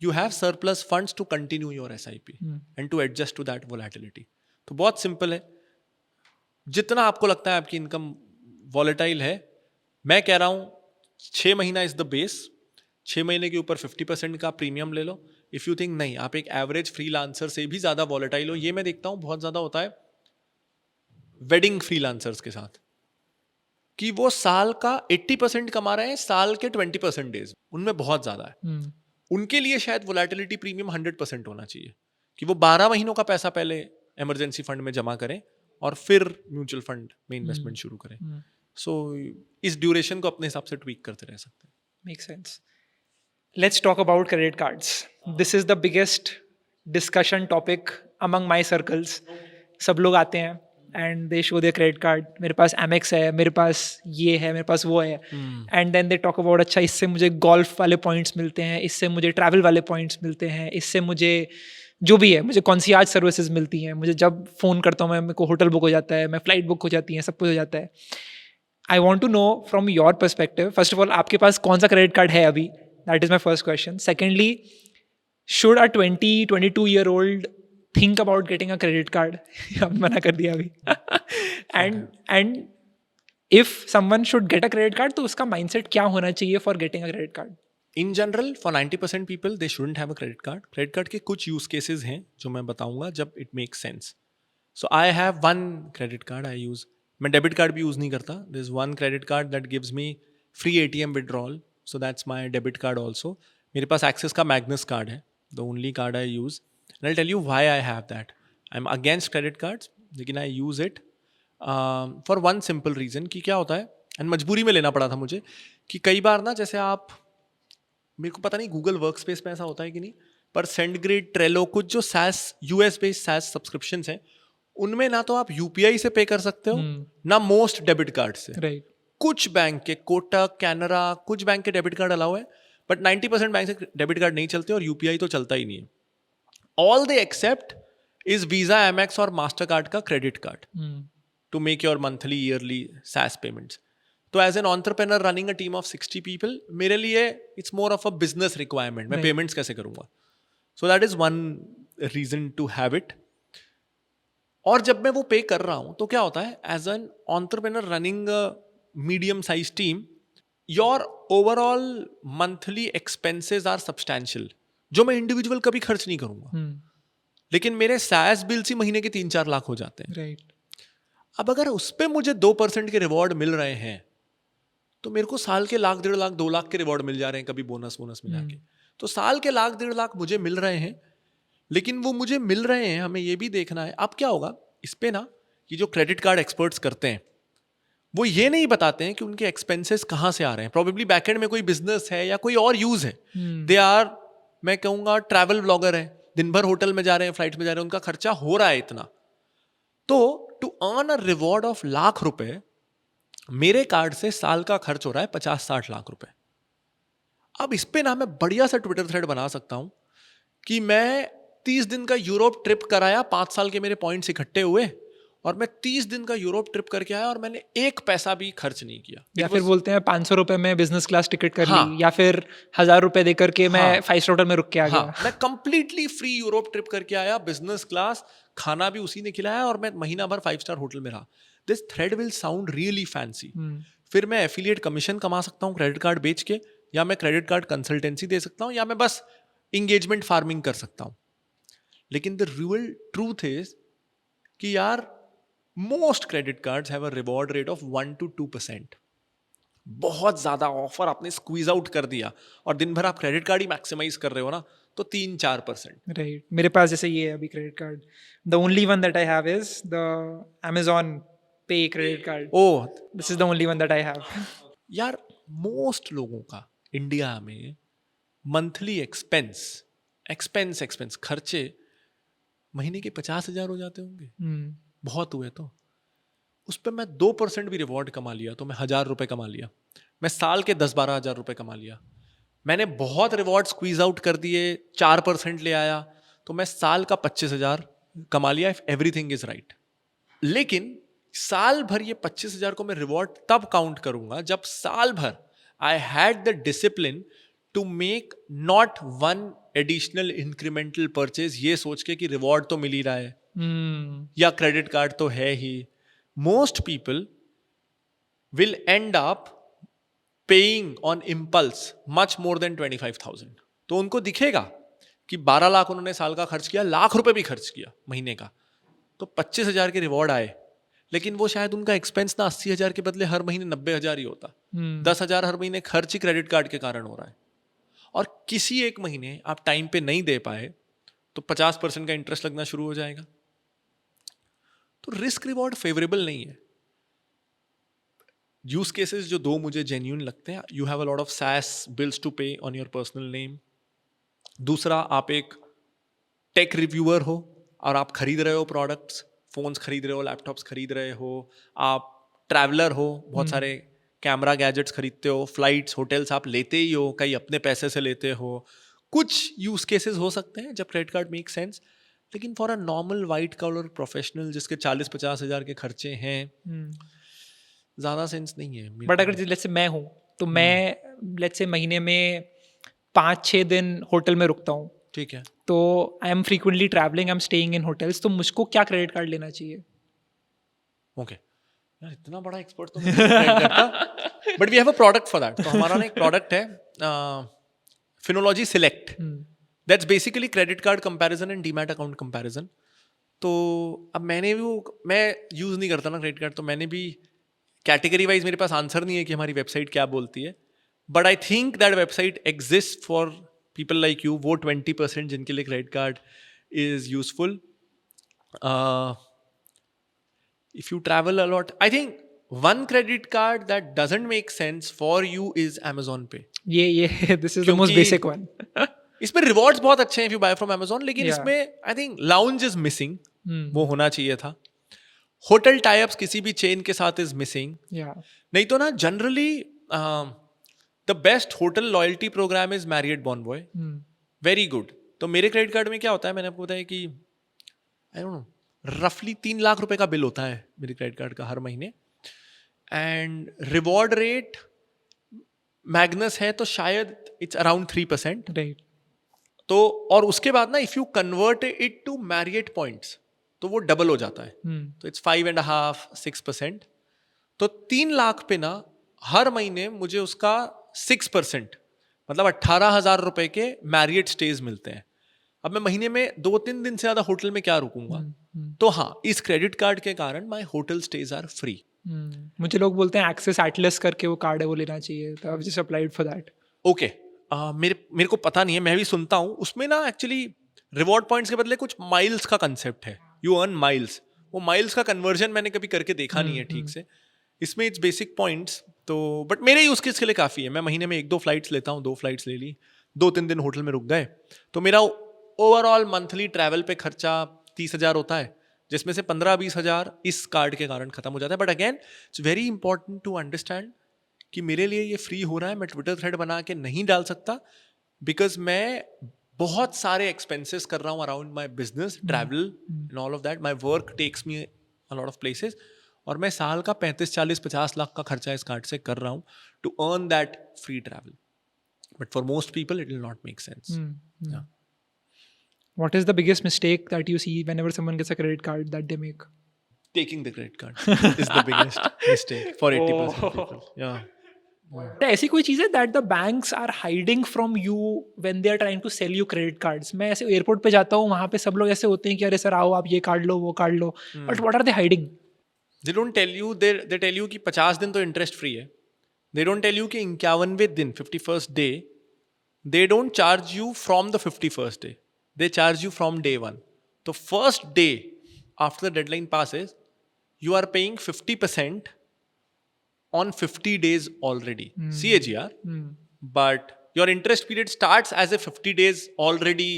you have surplus funds to continue your SIP and to adjust to that volatility. तो बहुत सिंपल है. जितना आपको लगता है आपकी इनकम वॉलेटाइल है, मैं कह रहा हूँ 6 महीना इज द बेस. 6 महीने के ऊपर 50% का प्रीमियम ले लो. इफ यू थिंक नहीं, आप एक एवरेज फ्रीलांसर से भी ज्यादा वॉलेटाइल हो, ये मैं देखता हूं बहुत ज्यादा होता है वेडिंग फ्रीलांसर्स के साथ, कि वो साल का 80% कमा रहे हैं साल के 20% डेज, उनमें बहुत ज्यादा है. उनके लिए शायद वोलेटिलिटी प्रीमियम 100% होना चाहिए कि वो 12 महीनों का पैसा पहले इमरजेंसी फंड में जमा करें और फिर म्यूचुअल फंड में इन्वेस्टमेंट शुरू करें. सो इस ड्यूरेशन को अपने हिसाब से ट्वीक करते रह सकते हैं. Makes sense. Let's talk about credit cards. This is the biggest discussion topic among my circles. सब लोग आते हैं and they show their credit card. मेरे पास Amex है, मेरे पास ये है, मेरे पास वो है. And then they talk about अच्छा इससे मुझे golf वाले points मिलते हैं, इससे मुझे travel वाले points मिलते हैं, इससे मुझे जो भी है, मुझे concierge services मिलती हैं, मुझे जब फ़ोन करता हूँ मैं, मेरे को होटल बुक हो जाता है, मैं फ्लाइट बुक हो जाती है, सब कुछ हो जाता है. I want to know from your perspective, first of all, आपके पास कौन सा credit card है अभी? That is my first question. Secondly, should a 22-year-old think about getting a credit card? मना कर दिया अभी. And if someone should get a credit card, तो उसका mindset क्या होना चाहिए for getting a credit card? In general, for 90% people, they shouldn't have a credit card. Credit card के कुछ use cases हैं जो मैं बताऊंगा जब it makes sense. So I have one credit card I use. मैं डेबिट कार्ड भी use नहीं करता. There is one credit card that gives me free ATM withdrawal. So that's my debit card also. मेरे पास Axis का Magnus card है. The only card I use. And I'll tell you why I have that. I'm against credit cards, लेकिन I use it for one simple reason कि क्या होता है, and मजबूरी में लेना पड़ा था मुझे, कि कई बार ना जैसे आप, मेरे को पता नहीं गूगल वर्कस्पेस में ऐसा होता है कि नहीं, पर SendGrid, Trello, कुछ जो SaaS US based SaaS subscriptions हैं, उनमें ना तो आप UPI से पे कर सकते हो ना मोस्ट डेबिट कार्ड से. Right. कुछ बैंक के, कोटक, कैनरा, कुछ बैंक के डेबिट कार्ड अलाउ है, बट 90% बैंक से डेबिट कार्ड नहीं चलते और UPI तो चलता ही नहीं है. All they accept is Visa, Amex और मास्टर कार्ड का credit card to make your monthly yearly SaaS payments. तो as an entrepreneur running a team of 60 people, मेरे लिए it's more of a business requirement. मैं payments कैसे करूंगा? So that is one reason to have it. और जब मैं वो पे कर रहा हूं तो क्या होता है, as an entrepreneur running medium size team, your overall monthly expenses are substantial, जो मैं इंडिविजुअल कभी खर्च नहीं करूंगा. लेकिन मेरे SaaS बिल्स ही महीने के 3-4 लाख हो जाते हैं. Right. अब अगर उस पर मुझे 2% के रिवॉर्ड मिल रहे हैं, तो मेरे को साल के लाख 1.5 लाख 2 लाख के रिवॉर्ड मिल जा रहे हैं, कभी बोनस मिला के। तो साल के लाख 1.5 लाख मुझे मिल रहे हैं, लेकिन वो मुझे मिल रहे हैं, हमें ये भी देखना है। अब क्या होगा इस पे ना, ये जो क्रेडिट कार्ड एक्सपर्ट्स करते हैं वो ये नहीं बताते हैं कि उनके एक्सपेंसेस कहाँ से आ रहे हैं। प्रोबेबली बैकएंड में कोई बिजनेस है या कोई और यूज है। दे आर, मैं कहूँगा ट्रैवल ब्लॉगर है, दिन भर होटल में जा रहे हैं, फ्लाइट में जा रहे हैं, उनका खर्चा हो रहा है इतना। तो to earn a reward of lakh रुपए, मेरे कार्ड से साल का खर्च हो रहा है 50-60 लाख रुपए। अब इस पे ना मैं बढ़िया सा ट्विटर थ्रेड बना सकता हूं कि मैं 30 दिन का यूरोप ट्रिप कराया, 5 साल के मेरे पॉइंट्स इकट्ठे हुए और मैं 30 दिन का यूरोप ट्रिप करके आया और मैंने एक पैसा भी खर्च नहीं किया। या फिर बोलते हैं 500 रुपए में बिजनेस क्लास टिकट कर हाँ, ली, या फिर 1000 रुपए दे करके मैं हाँ, 5 स्टार होटल में रुक के आ हाँ, गया। मैं कंप्लीटली फ्री यूरोप ट्रिप करके आया, बिजनेस क्लास, खाना भी उसी ने खिलाया और मैं महीना भर 5 स्टार होटल में रहा। This thread will sound really fancy. फिर मैं एफिलिएट कमीशन कमा सकता हूँ क्रेडिट कार्ड बेच के, या मैं क्रेडिट कार्ड कंसल्टेंसी दे सकता हूँ, या मैं बस इंगेजमेंट फार्मिंग कर सकता हूँ। लेकिन द रियल ट्रूथ इज कि यार most credit cards have a reward rate of 1 to 2%। बहुत ज्यादा ऑफर आपने स्क्वीज आउट कर दिया और दिन भर आप क्रेडिट कार्ड ही मैक्सिमाइज कर रहे हो ना, तो 3-4%। राइट, मेरे पास जैसे ये है अभी credit card, the only one that I have is the Amazon पे credit card. Oh this is the only one that I have. यार, मोस्ट लोगों का इंडिया में मंथली एक्सपेंस खर्चे महीने के 50,000 हो जाते होंगे, बहुत हुए तो। उस पर मैं 2% भी रिवॉर्ड कमा लिया तो मैं 1,000 रुपए कमा लिया। मैं साल के 10-12 हज़ार रुपए कमा लिया। मैंने बहुत रिवॉर्ड स्क्वीज आउट कर दिए, 4% ले आया तो मैं साल का 25,000 कमा लिया, इफ एवरीथिंग इज राइट। लेकिन साल भर ये 25,000 को मैं रिवॉर्ड तब काउंट करूंगा जब साल भर I had the discipline to make not one additional incremental purchase, ये सोच के कि रिवॉर्ड तो मिल ही रहा है या क्रेडिट कार्ड तो है ही। Most people will end up paying on impulse much more than 25,000। तो उनको दिखेगा कि 12 लाख उन्होंने साल का खर्च किया, लाख रुपए भी खर्च किया महीने का, तो 25,000 के रिवॉर्ड आए, लेकिन वो शायद उनका एक्सपेंस ना 80,000 के बदले हर महीने 90,000 ही होता। 10,000 हर महीने खर्च ही क्रेडिट कार्ड के कारण हो रहा है। और किसी एक महीने आप टाइम पे नहीं दे पाए तो 50% का इंटरेस्ट लगना शुरू हो जाएगा। तो रिस्क रिवॉर्ड फेवरेबल नहीं है। यूज केसेस जो दो मुझे जेन्यून लगते हैं, you have a lot of SaaS bills to pay on your personal name. दूसरा, आप एक टेक रिव्यूअर हो और आप खरीद रहे हो प्रोडक्ट्स, फोन्स खरीद रहे हो, लैपटॉप्स खरीद रहे हो, आप ट्रैवलर हो, बहुत सारे कैमरा गैजेट्स खरीदते हो, फ्लाइट्स होटल्स आप लेते ही हो, कहीं अपने पैसे से लेते हो। कुछ यूज केसेस हो सकते हैं जब क्रेडिट कार्ड मेक सेंस, लेकिन for a normal white collar professional जिसके 40-50 हज़ार के खर्चे हैं, ज़्यादा सेंस नहीं है। बट अगर लेट्स से मैं हूँ तो मैं लेट्स से महीने में 5-6 दिन होटल में रुकता हूँ, ठीक है, तो I am frequently travelling, I am staying in hotels, तो मुझको क्या क्रेडिट कार्ड लेना चाहिए? ओके यार, इतना बड़ा एक्सपर्ट तो मैं नहीं करता, but we have a product for that. तो हमारा ना एक प्रोडक्ट है Finology select, that's basically credit card comparison and demat account comparison. तो अब मैं यूज़ नहीं करता ना क्रेडिट कार्ड, तो मैंने भी कैटेगरी वाइज मेरे पास आंसर नहीं है कि हमारी वेबसाइट क्या बोलती है, but I think that website exist for people like you, वो 20% जिनके लिए credit card is useful. If you travel a lot, I think one credit card that doesn't make sense for you is Amazon Pay. ये this is the most basic one. इसमें rewards बहुत अच्छे हैं if you buy from Amazon, लेकिन Yeah. इसमें I think lounge is missing, वो होना चाहिए था। होटल टाइप्स किसी भी चेन के साथ is missing। नहीं तो ना generally the best hotel loyalty programme is Marriott Bonvoy, very good. तो मेरे क्रेडिट कार्ड में क्या होता है, मैंने आपको बताया कि आई डोंट नो रफली 3 लाख रुपए का बिल होता है मेरे क्रेडिट कार्ड का हर महीने, एंड रिवॉर्ड रेट मैग्नस है तो शायद इट्स अराउंड 3%। राइट, तो और उसके बाद ना if you convert it to Marriott points तो वो डबल हो जाता है, तो इट्स 5.5-6%। तो 3 लाख पे ना हर महीने मुझे उसका 6%, मतलब 18,000 रुपए के मैरियट स्टेज मिलते हैं। अब मैं महीने में 2-3 दिन से ज्यादा होटल में क्या रुकूंगा, तो हाँ, इस क्रेडिट कार्ड के कारण my hotel stays are free. मुझे लोग बोलते हैं एक्सेस एटलस करके वो कार्ड है वो लेना चाहिए, तो I just applied for that. Okay, मेरे को पता नहीं है, मैं भी सुनता हूँ उसमें ना एक्चुअली रिवॉर्ड पॉइंट्स के बदले कुछ माइल्स का कंसेप्ट है, यू अर्न माइल्स। वो माइल्स का कन्वर्जन मैंने कभी करके देखा नहीं है ठीक से, इसमें इट्स बेसिक पॉइंट्स तो, बट मेरे यूज केस के लिए काफ़ी है। मैं महीने में 1-2 फ्लाइट्स लेता हूँ, 2 फ्लाइट्स ले ली, 2-3 दिन होटल में रुक गए, तो मेरा ओवरऑल मंथली ट्रैवल पे खर्चा 30,000 होता है, जिसमें से 15-20 हज़ार इस कार्ड के कारण खत्म हो जाता है। But again it's very important to understand कि मेरे लिए ये फ्री हो रहा है, मैं ट्विटर थ्रेड बना के नहीं डाल सकता, बिकॉज मैं बहुत सारे एक्सपेंसेस कर रहा हूँ around my business, travel and all of that. My work takes me a lot of places, और मैं साल का 35-40-50 लाख का खर्चा इस कार्ड से कर रहा हूँ to earn that free travel. But for most people it will not make sense. What is the biggest mistake that you see whenever someone gets a credit card that they make? Taking the credit card is the biggest mistake for 80% of people. Yeah. ऐसी कोई चीज़ है that the banks are hiding from you when they are trying to sell you credit cards? मैं ऐसे airport पे जाता हूँ, वहाँ पे सब लोग ऐसे होते हैं कि अरे सर आओ आप ये कार्ड लो वो कार्ड लो, but what are they hiding? They don't tell you, they tell you कि 50 दिन तो इंटरेस्ट फ्री है। They don't tell you कि 51वें दिन 51st day they don't charge you from the 51st day, they charge you from day one. तो first day after the deadline passes you are paying 50% on 50 days already, CAGR, but your interest period starts as if 50 days already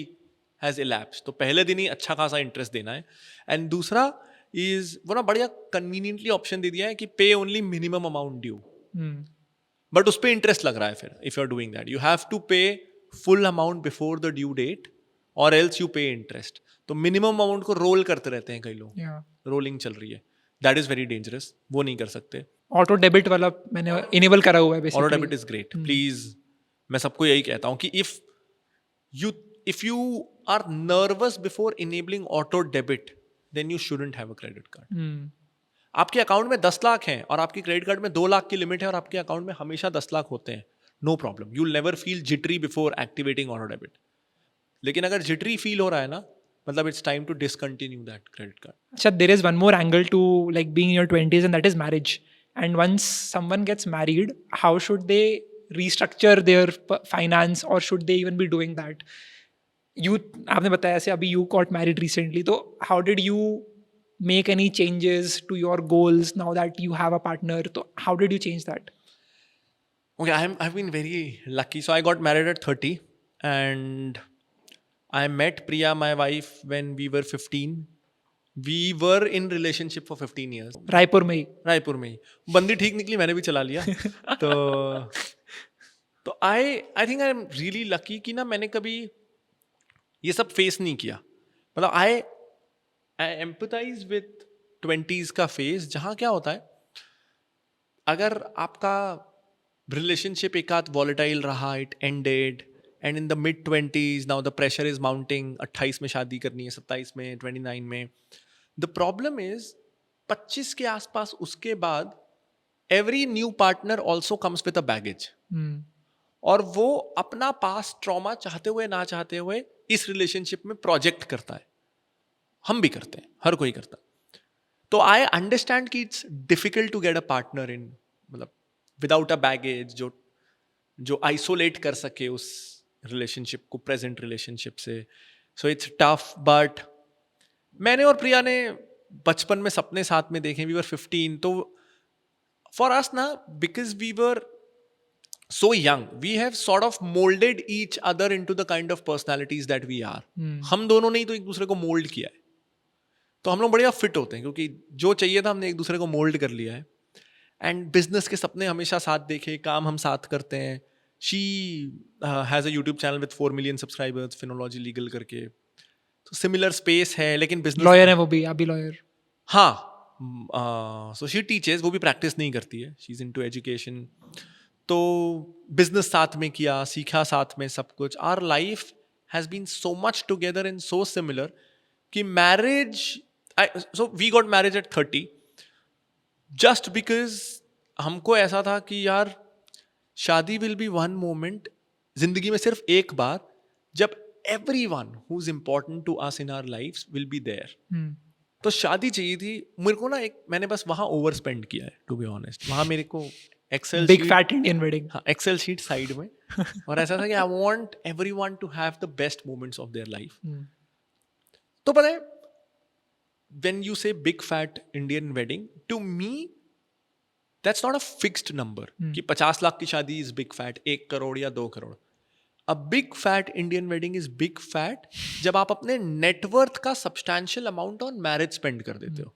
has elapsed. तो पहले दिन ही अच्छा खासा interest देना है। And दूसरा is वो ना बढ़िया कन्वीनियंटली ऑप्शन दे दिया है कि pay only minimum amount due, but उस पर इंटरेस्ट लग रहा है। फिर if you are doing that you have to pay full amount before the due date और एल्स यू पे इंटरेस्ट। तो मिनिमम अमाउंट को रोल करते रहते हैं कई लोग, रोलिंग चल रही है, दैट इज वेरी डेंजरस, वो नहीं कर सकते। ऑटो डेबिट वाला मैंने इनेबल करा हुआ है basically. Auto debit is great, please. मैं सबको यही कहता हूँ कि if you are nervous before enabling auto debit then you shouldn't have a credit card. आपके अकाउंट में 10 लाख हैं और आपकी क्रेडिट कार्ड में 2 लाख की लिमिट है और आपके अकाउंट में हमेशा 10 लाख होते हैं, no problem, you will never feel jittery before activating auto debit. लेकिन अगर जिटरी फील हो रहा है ना, मतलब it's time to discontinue that credit card. अच्छा, there is one more angle to like being in your 20s, and that is marriage. And once someone gets married, how should they restructure their finance, or should they even be doing that? आपने बताया ऐसे अभी you got married recently, तो how did you make any changes to your goals now that you have a partner? तो how did you change that? Okay, I've been very lucky. So I got married at 30 and I met Priya, my wife, when we were 15. We were in relationship for 15 years. Raipur में ही? रायपुर में ही। बंदी ठीक निकली, मैंने भी चला लिया। तो I think I'm really lucky कि ना मैंने कभी ये सब फेस नहीं किया। मतलब I empathize with 20s का फेस, जहाँ क्या होता है, अगर आपका रिलेशनशिप एक आध वॉलेटाइल रहा, it ended, and in the mid 20s now the pressure is mounting, 28 में शादी करनी है, 27 में, 29 में। द प्रॉब्लम इज 25 के आसपास उसके बाद every new partner also comes with a baggage, और वो अपना पास्ट ट्रॉमा चाहते हुए ना चाहते हुए इस रिलेशनशिप में प्रोजेक्ट करता है। हम भी करते हैं, हर कोई करता है। तो आई अंडरस्टैंड कि it's difficult to get a partner in, मतलब विदाउट अ बैगेज, जो आइसोलेट कर सके उस रिलेशनशिप को प्रेजेंट रिलेशनशिप से। सो इट्स टफ, बट मैंने और प्रिया ने बचपन में सपने साथ में देखे। वी वर 15, तो फॉर अस ना, because we were so young, we have sort of molded each other into the kind of personalities that we are. हम दोनों ने ही तो एक दूसरे को मोल्ड किया है, तो हम लोग बढ़िया फिट होते हैं, क्योंकि जो चाहिए था हमने एक दूसरे को मोल्ड कर लिया है। एंड बिजनेस के सपने हमेशा साथ देखे, काम हम साथ करते हैं। She has a YouTube channel with 4 million subscribers, Finology legal करके, तो सिमिलर स्पेस है, लेकिन बिजनेस लॉयर है वो भी, अभी लॉयर। हाँ, सो शी टीचेस, वो भी प्रैक्टिस नहीं करती है, शी इज इनटू एजुकेशन। तो बिजनेस साथ में किया, सीखा साथ में सब कुछ। Our life has been so much together and so similar कि marriage, so we got marriage at 30 just because हमको ऐसा था कि यार शादी विल बी वन मोमेंट जिंदगी में, सिर्फ एक बार, जब everyone who's important to us in our lives will be there. तो शादी चाहिए थी मेरे को ना, एक मैंने बस वहाँ ओवर स्पेंड किया है टू बी ऑनेस्ट. वहाँ मेरे को Excel big fat Indian wedding. हाँ एक्सेल शीट साइड में और ऐसा था कि I want everyone to have the best moments of their life. तो पता है when you say big fat Indian wedding, to me that's not a fixed number कि 50 लाख की शादी इज बिग फैट, 1 करोड़ या 2 crore. A big fat Indian wedding is big fat जब आप अपने नेटवर्थ का substantial amount on marriage spend कर देते हो.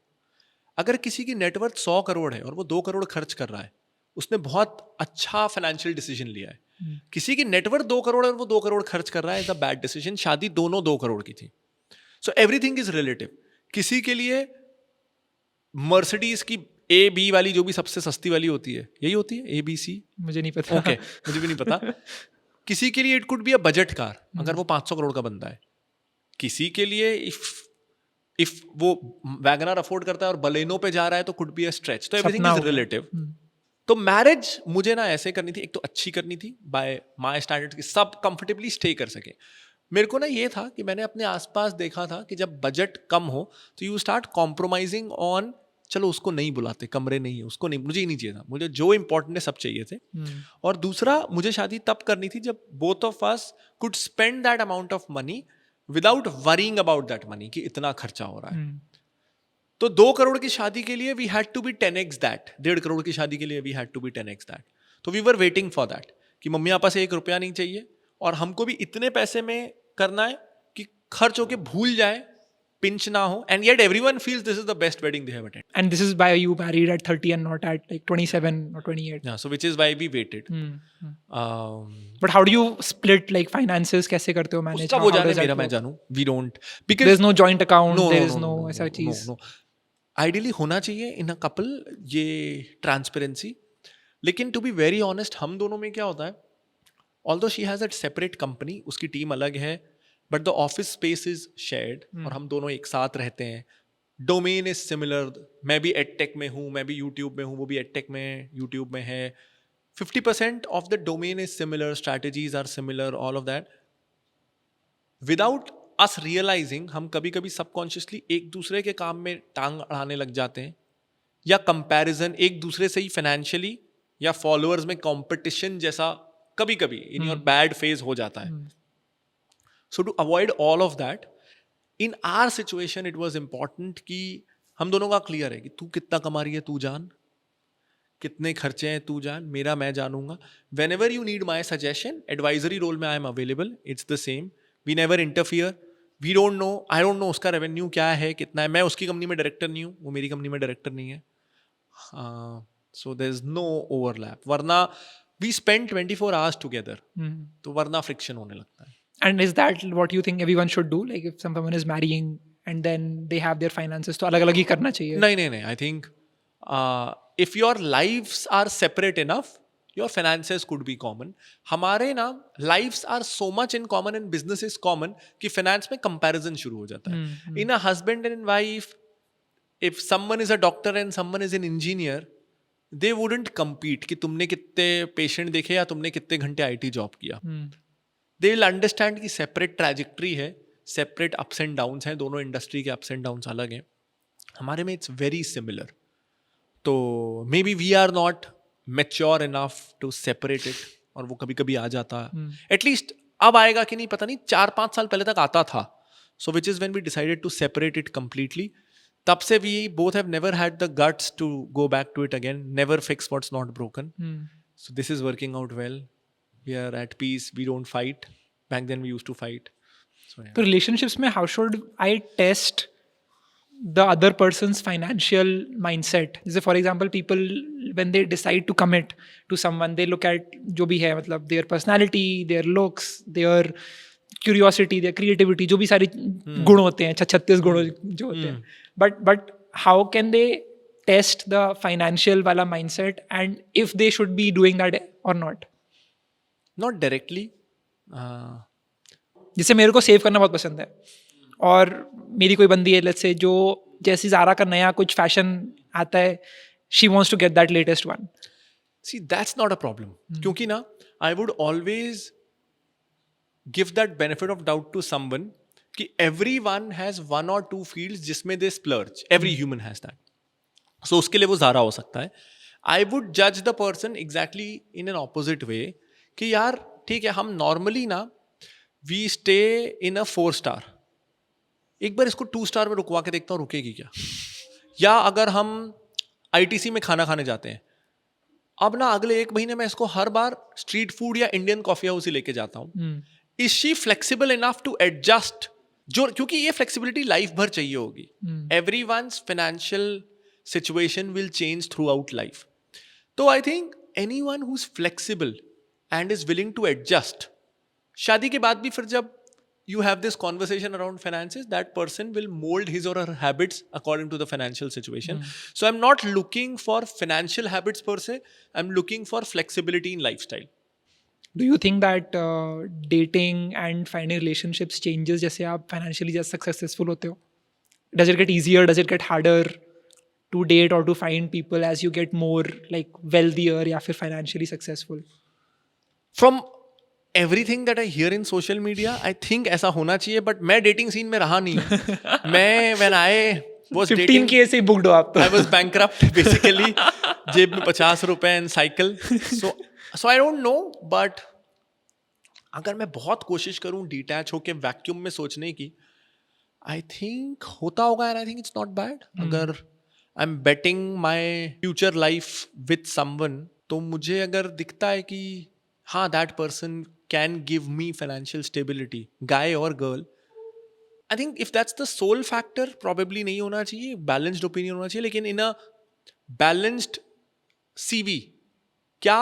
अगर किसी की नेटवर्थ 100 करोड़ है और वो 2 करोड़ खर्च कर रहा है, उसने बहुत अच्छा फाइनेंशियल डिसीजन लिया है. किसी की नेटवर्थ 2 करोड़ है और वो 2 करोड़ खर्च कर रहा है, इज अ बैड डिसीजन. शादी दोनों 2 करोड़ की थी. So everything is relative. किसी के लिए मर्सिडीज की ए बी वाली जो भी सबसे सस्ती वाली होती है, यही होती है ABC, मुझे नहीं पता. ओके मुझे भी नहीं पता. किसी के लिए it could be a budget car अगर वो 500 करोड़ का बंदा है. किसी के लिए इफ वो वैगनर अफोर्ड करता है और बलेनो पे जा रहा है तो कुड बी अ स्ट्रेच. तो एवरीथिंग इज रिलेटिव. तो मैरिज मुझे ना ऐसे करनी थी, एक तो अच्छी करनी थी बाय माय स्टैंडर्ड्स की, सब कंफर्टेबली स्टे कर सके. मेरे को ना ये था कि मैंने अपने आसपास देखा था कि जब बजट कम हो तो यू स्टार्ट कॉम्प्रोमाइजिंग ऑन, चलो उसको नहीं बुलाते, कमरे नहीं है, उसको नहीं, मुझे ही नहीं चाहिए था, मुझे जो इंपॉर्टेंट है सब चाहिए थे. और दूसरा, मुझे शादी तब करनी थी जब both of us could spend that amount of money without worrying about that money कि इतना खर्चा हो रहा है. तो 2 करोड़ की शादी के लिए we had to be 10x that. 1.5 crore की शादी के लिए we had to be 10x that. तो we were waiting for that कि मम्मी पापा से 1 रुपया नहीं चाहिए और हमको भी इतने पैसे में करना है कि खर्च होके भूल जाए, पिंच ना हो, and yet everyone feels this is the best wedding they have attend. And this is why you married at 30 and not at like 27 or 28. Yeah, so which is why we waited. But how do you split like finances? कैसे करते हो manage? उसका वो जाने, मेरा मैं जानूं. We don't, because there's no joint account. There is no ऐसा चीज. No. Ideally होना चाहिए in a couple ये transparency. लेकिन to be very honest, हम दोनों में क्या होता है, although she has a separate company, उसकी टीम अलग है, but the office space is shared और हम दोनों एक साथ रहते हैं. Domain is similar. मैं भी एडटेक में हूँ, मैं भी यूट्यूब में हूँ, वो भी एडटेक में यूट्यूब में है. 50% of the domain is similar, strategies are similar, all of that. Without us realising हम कभी कभी सबकॉन्शियसली एक दूसरे के काम में टांग अड़ाने लग जाते हैं, या कंपैरिजन एक दूसरे से ही फाइनेंशियली या फॉलोअर्स में कंपटीशन जैसा कभी कभी इन योर बैड फेज हो जाता है. So to avoid all of that, in our situation it was important कि हम दोनों का क्लियर है कि तू कितना कमा रही है तू जान, कितने खर्चे हैं तू जान, मेरा मैं जानूंगा. Whenever you need my suggestion, advisory role में I am available, it's the same. We never interfere. We don't know, I don't know उसका रेवेन्यू क्या है, कितना है. मैं उसकी कंपनी में डायरेक्टर नहीं हूँ, वो मेरी कंपनी में डायरेक्टर नहीं है. So there is no overlap. वरना वी स्पेंड 24 आवर्स टुगेदर, तो वरना फ्रिक्शन होने लगता है. And is that what you think everyone should do? Like if someone is marrying and then they have their finances, तो अलग-अलग ही करना चाहिए. नहीं. I think if your lives are separate enough, your finances could be common. हमारे ना lives are so much in common and business is common कि finance में comparison शुरू हो जाता है. In a husband and wife, if someone is a doctor and someone is an engineer, they wouldn't compete कि तुमने कितने patient देखे या तुमने कितने घंटे IT जॉब किया. They will understand कि सेपरेट ट्रैजेक्टरी है, सेपरेट अप्स एंड डाउन्स हैं, दोनों इंडस्ट्री के अप्स एंड डाउन्स अलग हैं. हमारे में इट्स वेरी सिमिलर. तो maybe we are not mature enough to separate it, और वो कभी कभी आ जाता है. एटलीस्ट अब आएगा कि नहीं पता नहीं, 4-5 साल पहले तक आता था. So which is when we decided to separate it completely. तब से we both have never had the guts to go back to it again. Never fix what's not broken. So this is working out well. We are at peace. We don't fight. Back then we used to fight. So, yeah. तो relationships में how should I test the other person's financial mindset? जैसे for example people when they decide to commit to someone, they look at जो भी है, मतलब their personality, their looks, their curiosity, their creativity, जो भी सारे गुण होते हैं, 36 गुण जो होते हैं. But how can they test the financial वाला mindset and if they should be doing that or not? Not directly. जैसे मेरे को सेव करना बहुत पसंद है और मेरी कोई बंदी है लेट्स से जो जैसी ज़ारा का नया कुछ फैशन आता है, she wants to get that latest one. See, that's not a problem. क्योंकि ना I would always give that benefit of doubt to someone कि everyone has one or two fields जिसमें they splurge. Every human has that. So उसके लिए वो ज़ारा हो सकता है. I would judge the person exactly in an opposite way कि यार ठीक है, हम normally ना we stay in a 4 star. एक बार इसको 2 star में रुकवा के देखता हूँ रुकेगी क्या. या अगर हम ITC में खाना खाने जाते हैं, अब ना अगले 1 महीने में इसको हर बार स्ट्रीट फूड या इंडियन कॉफी हाउस ही लेके जाता हूँ. Is she flexible enough to adjust, जो क्योंकि ये फ्लेक्सिबिलिटी लाइफ भर चाहिए होगी. Everyone's financial situation will change throughout life. तो I think anyone who is flexible and is willing to adjust, शादी के बाद भी फिर जब you have this conversation around finances, that person will mold his or her habits according to the financial situation. So I'm not looking for financial habits per se, I'm looking for flexibility in lifestyle. Do you think that dating and finding relationships changes जैसे आप financially जैसे successful होते हो? Does it get easier? Does it get harder to date or to find people as you get more like wealthier या फिर financially successful? From everything that I hear in social media, I think ऐसा होना चाहिए, but मैं dating scene में रहा नहीं हूँ. मैं when I was 15 dating, के से booked हो आप तो. I was bankrupt basically. जेब में 50 रुपए and cycle. So I don't know, but अगर मैं बहुत कोशिश करूँ डिटैच होके वैक्यूम में सोचने की, आई थिंक होता होगा, and I think it's not bad. अगर I am betting my future life with someone, तो मुझे अगर दिखता है कि हाँ that person can give me financial stability, guy और girl, I think if that's the sole factor, probably नहीं होना चाहिए, बैलेंस्ड ओपिनियन होना चाहिए. लेकिन इन अ बैलेंस्ड सीवी क्या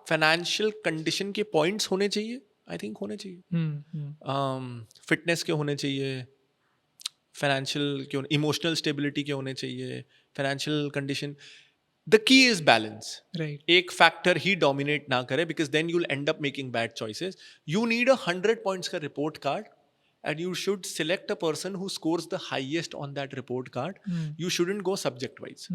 फाइनेंशियल कंडीशन के पॉइंट्स होने चाहिए? आई थिंक होने चाहिए. फिटनेस के होने चाहिए, फाइनेंशियल के, इमोशनल स्टेबिलिटी के होने चाहिए, financial condition. The key is balance. Right. एक फैक्टर ही डोमिनेट ना करे, because then you will end up making bad choices. You need 100 points का report card, and you should select a person who scores the highest on that report card. You shouldn't go subject wise.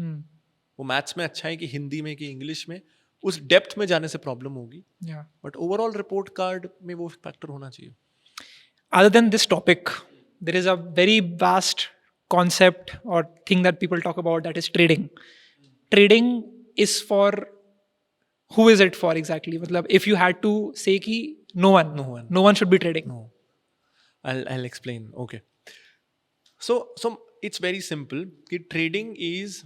वो maths में अच्छा है कि हिंदी में कि English में, उस डेप्थ में जाने से प्रॉब्लम होगी. Yeah. But overall report card में वो फैक्टर होना चाहिए. Other than this topic, there is a very vast concept or thing that people talk about, that is trading. Trading is for, who is it for exactly? मतलब if you had to say कि no one should be trading. No. I'll explain. Okay. So it's very simple. Trading is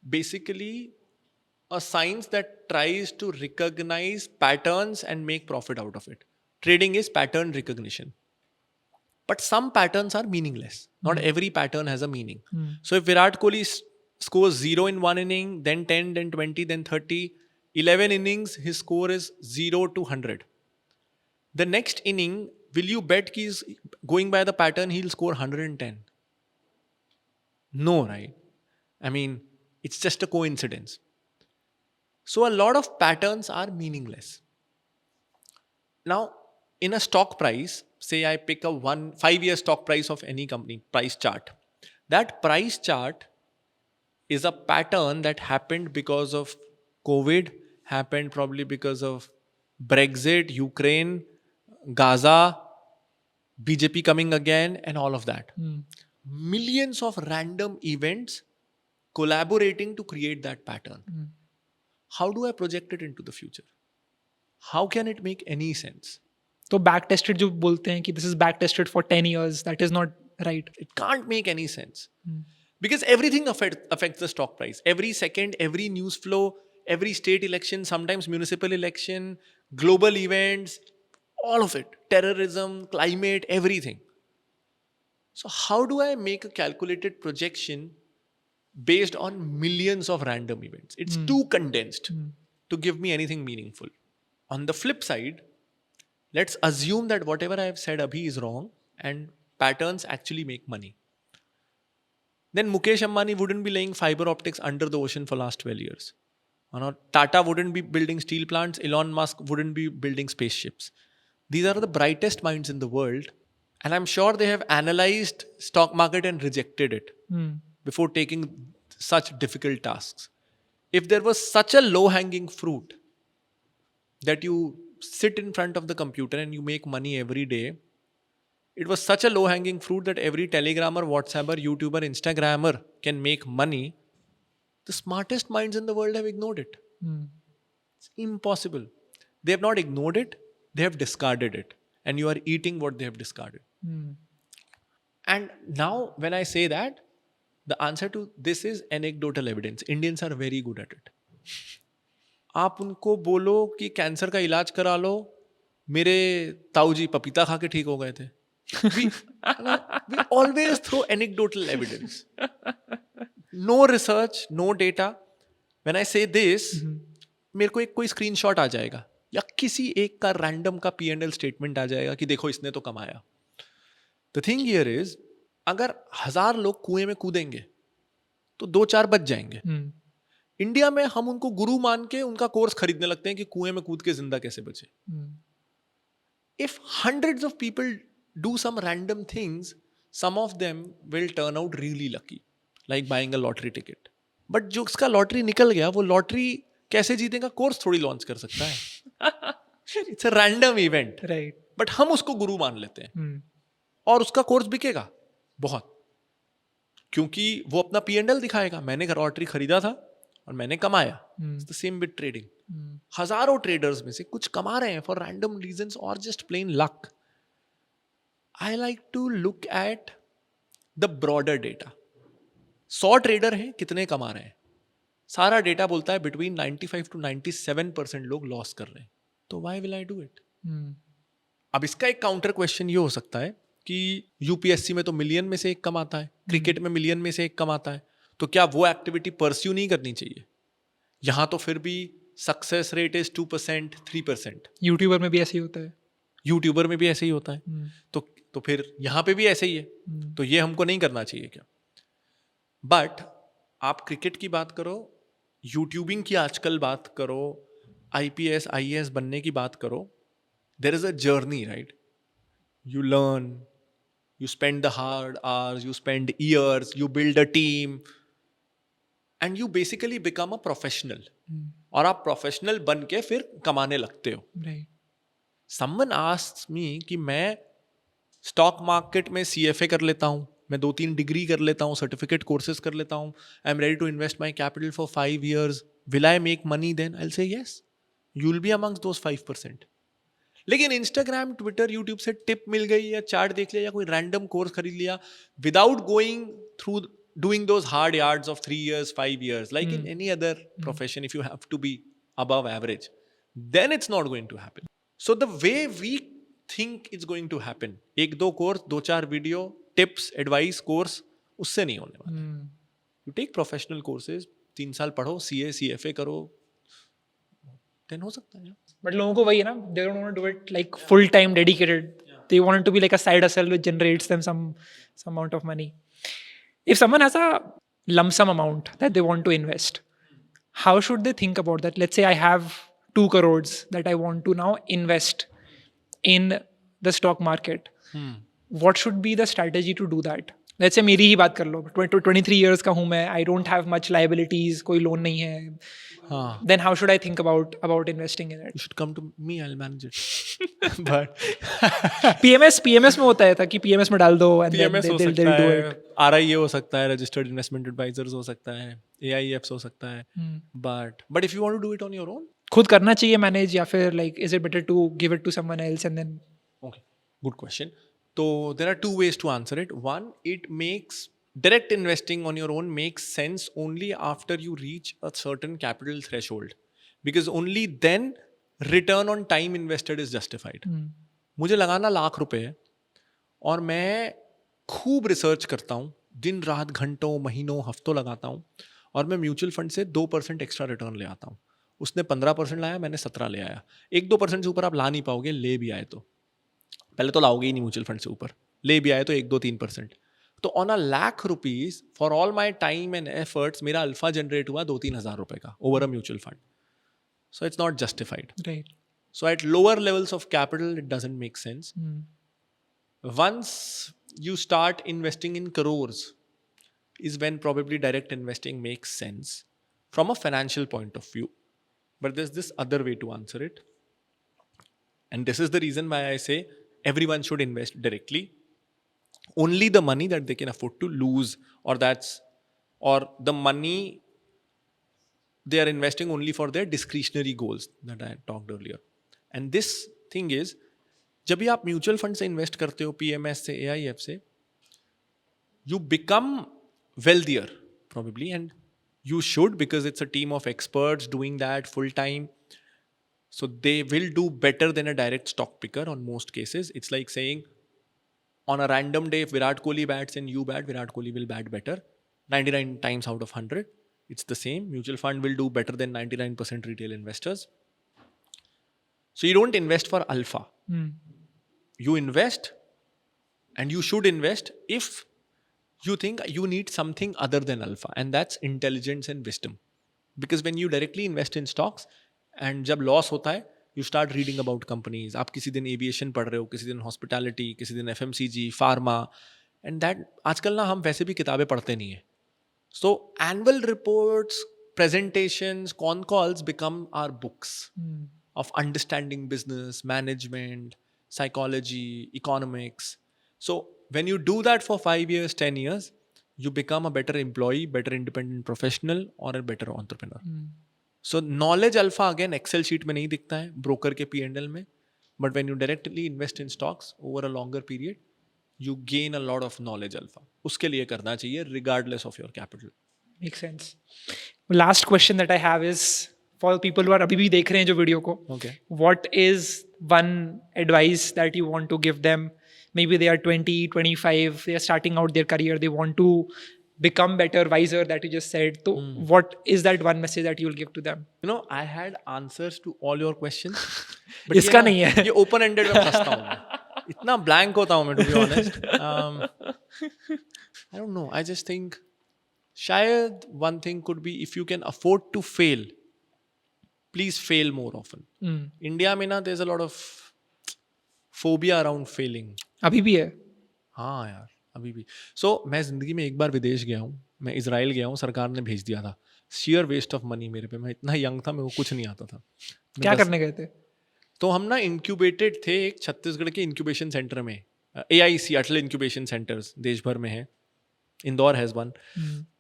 basically a science that tries to recognize patterns and make profit out of it. Trading is pattern recognition. But some patterns are meaningless. Not every pattern has a meaning. So if Virat Kohli scores 0 in one inning, then 10, then 20, then 30, 11 innings, his score is 0 to 100. The next inning, will you bet he's going by the pattern he'll score 110? No, right? I mean, it's just a coincidence. So a lot of patterns are meaningless. Now, in a stock price, say I pick a 5-year stock price of any company, price chart. That price chart is a pattern that happened because of COVID, happened probably because of Brexit, Ukraine, Gaza, BJP coming again, and all of that. Millions of random events collaborating to create that pattern. How do I project it into the future? How can it make any sense? तो back tested जो बोलते हैं कि this is back tested for 10 years, that is not right. It can't make any sense. Because everything affects the stock price. Every second, every news flow, every state election, sometimes municipal election, global events, all of it. Terrorism, climate, everything. So how do I make a calculated projection based on millions of random events? It's too condensed to give me anything meaningful. On the flip side, let's assume that whatever I have said abhi is wrong and patterns actually make money. Then Mukesh Ambani wouldn't be laying fiber optics under the ocean for last 12 years. Or Tata wouldn't be building steel plants. Elon Musk wouldn't be building spaceships. These are the brightest minds in the world. And I'm sure they have analyzed stock market and rejected it before taking such difficult tasks. If there was such a low-hanging fruit that you sit in front of the computer and you make money every day, it was such a low hanging fruit that every telegrammer, whatsapper, youtuber, instagrammer can make money. The smartest minds in the world have ignored it. It's impossible. They have not ignored it, they have discarded it, and you are eating what they have discarded. And now when I say that, the answer to this is anecdotal evidence. Indians are very good at it. आप उनको बोलो कि cancer का इलाज करा लो, मेरे ताऊ जी पपीता खा के ठीक हो गए थे. We always throw anecdotal evidence. No research, no data. When I say this, मेरे को एक कोई स्क्रीनशॉट आ जाएगा या किसी एक का रैंडम का P&L स्टेटमेंट आ जाएगा कि देखो इसने तो कमाया. The thing here is, अगर 1000 लोग कुएं में कूदेंगे तो 2-4 बच जाएंगे. इंडिया में हम उनको गुरु मान के उनका कोर्स खरीदने लगते हैं कि कुएं में कूद के जिंदा कैसे बचे. If hundreds of people do some random things, some of them will turn out really lucky, like buying a lottery ticket. But जो उसका लॉटरी निकल गया, वो लॉटरी कैसे जीतेगा, कोर्स थोड़ी लॉन्च कर सकता है. It's a random event, right. But हम उसको गुरु मान लेते हैं और उसका कोर्स बिकेगा बहुत, क्योंकि वो अपना P&L दिखाएगा. मैंने लॉटरी खरीदा था और मैंने कमाया. It's the same with trading. हजारों ट्रेडर्स में से कुछ कमा रहे हैं फॉर रैंडम रीजंस और just plain luck. I like to look at the broader data. 100 trader हैं, कितने कमा रहे हैं? सारा डेटा बोलता है बिटवीन 95 to 97% लोग लॉस कर रहे हैं. तो why will I do it? अब इसका एक काउंटर क्वेश्चन ये हो सकता है कि यूपीएससी में तो मिलियन में से एक कमाता है, क्रिकेट में मिलियन में से एक कमाता है, तो क्या वो एक्टिविटी परस्यू नहीं करनी चाहिए? यहां तो फिर भी सक्सेस रेट इज 2%, 3%. यूट्यूबर में भी ऐसे ही होता है. यूट्यूबर में भी ऐसे ही होता है. तो फिर यहाँ पे भी ऐसे ही है. तो ये हमको नहीं करना चाहिए क्या? बट आप क्रिकेट की बात करो, यूट्यूबिंग की आजकल बात करो, IPS IAS बनने की बात करो, there is a journey, right? You learn, you spend the hard hours, you spend years, you build a team, and you basically become a professional. और आप प्रोफेशनल बन के फिर कमाने लगते हो. राइट. Someone asks me कि मैं स्टॉक मार्केट में CFA कर लेता हूँ, मैं 2-3 डिग्री कर लेता हूँ, सर्टिफिकेट कोर्सेज कर लेता हूँ, I am ready to invest my capital for 5 years, will I make money then? I will say yes, you will be amongst those 5%. लेकिन इंस्टाग्राम, ट्विटर, यूट्यूब से टिप मिल गई या चार्ट देख लिया या कोई रैंडम कोर्स खरीद लिया, without going through doing those hard yards of 3 years, 5 years, like in any other profession, if you have to be above average, then it's not going to happen. So the way we think it's going to happen, 1-2 course, 2-4 video, tips, advice course, उससे नहीं होने वाला. You take professional courses, 3 साल पढ़ो, CA, CFA करो, then हो सकता है. बट लोगों को वही है ना, they don't want to do it like full time dedicated. They want it to be like a side hustle which generates them some amount of money. If someone has a lump sum amount that they want to invest, how should they think about that? Let's say I have 2 crores that I want to now invest in the stock market. What should be the strategy to do that? Let's say मेरी ही बात कर लो, 23 years का हूँ मैं, I don't have much liabilities, कोई loan नहीं है. Then how should I think about investing in it? You should come to me, I'll manage it. But PMS में होता है था कि PMS में डाल दो and then PMS हो they'll सकता do है, it. RIA हो सकता है, Registered Investment Advisors हो सकता है, AIFs हो सकता है. But if you want to do it on your own, खुद करना चाहिए मैनेज, या फिर like is it better to give it to someone else and then? okay, good question. So there are 2 ways to answer it. One, it makes direct investing on your own makes sense only after you reach a certain capital threshold, because only then return on time invested is justified. मुझे लगाना लाख रुपए है और मैं खूब research करता हूँ, दिन रात घंटों, महीनों, हफ्तों लगाता हूँ, और मैं म्यूचुअल फंड से 2% एक्स्ट्रा रिटर्न ले आता हूँ. उसने 15% लाया, मैंने 17 ले आया. 1-2% से ऊपर आप ला नहीं पाओगे, ले भी आए तो. पहले तो लाओगे ही नहीं म्यूचुअल फंड से ऊपर, ले भी आए तो 1-2-3%. तो on a lakh rupees for all my time and efforts मेरा अल्फा जनरेट हुआ 2-3 हज़ार रुपए का over a mutual fund. So it's not justified. Right. So at lower levels of capital, it doesn't make sense. Once you start investing in crores is when probably direct investing makes sense from a financial point of view. But there's this other way to answer it. And this is the reason why I say everyone should invest directly. only the money that they can afford to lose, or the money they are investing only for their discretionary goals that I talked earlier. And this thing is, जब भी आप mutual fund से invest करते हो, PMS से, AIF से, you become wealthier probably, and you should, because it's a team of experts doing that full time. So they will do better than a direct stock picker on most cases. It's like saying on a random day, if Virat Kohli bats and you bat, Virat Kohli will bat better 99 times out of 100. It's the same. Mutual fund will do better than 99% retail investors. So you don't invest for alpha. You invest, and you should invest if you think you need something other than alpha, and that's intelligence and wisdom. Because when you directly invest in stocks and जब loss होता है, you start reading about companies. आप किसी दिन aviation पढ़ रहे हो, किसी दिन हॉस्पिटैलिटी, किसी दिन FMCG, फार्मा, एंड दैट आजकल ना हम वैसे भी किताबें पढ़ते नहीं हैं. So annual reports, presentations, con calls become our books of understanding business, management, psychology, economics. So when you do that for 5 years, 10 years, you become a better employee, better independent professional, or a better entrepreneur. So knowledge alpha again Excel sheet में नहीं दिखता है, broker के P&L में, but when you directly invest in stocks over a longer period, you gain a lot of knowledge alpha. उसके लिए करना चाहिए regardless of your capital. Makes sense. Last question that I have is for people who are अभी भी देख रहे हैं जो वीडियो को, Okay. what is one advice that you want to give them? Maybe they are 20, 25, they are starting out their career, they want to become better, wiser, that you just said. So what is that one message that you will give to them? You know, I had answers to all your questions. But इसका नहीं है. ये open ended में फंसता हूँ मैं. इतना blank होता हूँ मैं, to be honest. I don't know. I just think शायद one thing could be, if you can afford to fail, please fail more often. India में ना there's a lot of phobia around failing. अभी भी है. हाँ यार, अभी भी. So मैं जिंदगी में एक बार विदेश गया हूँ, मैं इजराइल गया हूँ, सरकार ने भेज दिया था. Sheer waste of money मेरे पे. मैं इतना यंग था, मेरे को कुछ नहीं आता था. क्या करने गए थे? तो हम ना इंक्यूबेटेड थे एक छत्तीसगढ़ के इंक्यूबेशन सेंटर में. AIC, अटल इंक्यूबेशन सेंटर्स देश भर में है. Indore has one.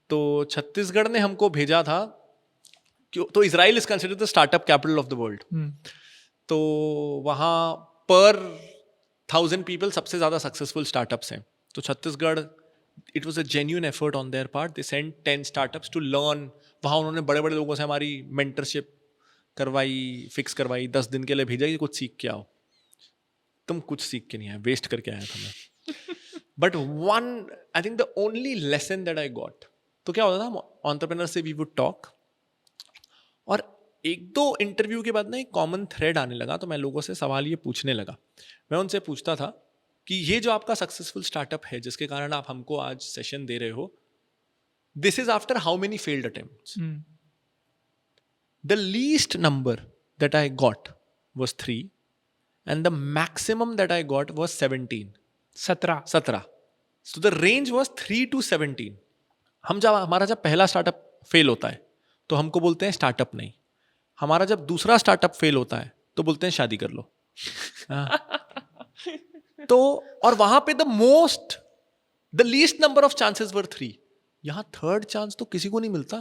तो छत्तीसगढ़ ने हमको भेजा था. तो Israel is considered the startup capital of the world. तो वहाँ पर 1000 पीपल सबसे ज़्यादा सक्सेसफुल स्टार्टअप्स हैं. तो Chhattisgarh, it was a genuine effort on their part. They send 10 startups to learn. वहाँ उन्होंने बड़े बड़े लोगों से हमारी मेंटरशिप करवाई, फिक्स करवाई, 10 दिन के लिए भेजा कि कुछ सीख के आओ. तुम कुछ सीख के नहीं आए, वेस्ट करके आया था मैं. But one, I think the only lesson that I got, तो क्या होता था, एंटरप्रेन्योर से वी वुड टॉक, और एक दो इंटरव्यू के बाद ना एक कॉमन थ्रेड आने लगा. तो मैं लोगों से सवाल ये पूछने लगा. मैं उनसे पूछता था कि ये जो आपका सक्सेसफुल स्टार्टअप है जिसके कारण आप हमको आज सेशन दे रहे हो, this is after how many failed attempts? The least number that I got was 3, and the maximum that I got was 17. 17. So the range was 3 to 17. हमारा जब पहला स्टार्टअप फेल होता है तो हमको बोलते हैं स्टार्टअप नहीं. हमारा जब दूसरा स्टार्टअप फेल होता है तो बोलते हैं शादी कर लो. तो और वहां पे the least number of chances were 3. यहाँ थर्ड चांस तो किसी को नहीं मिलता.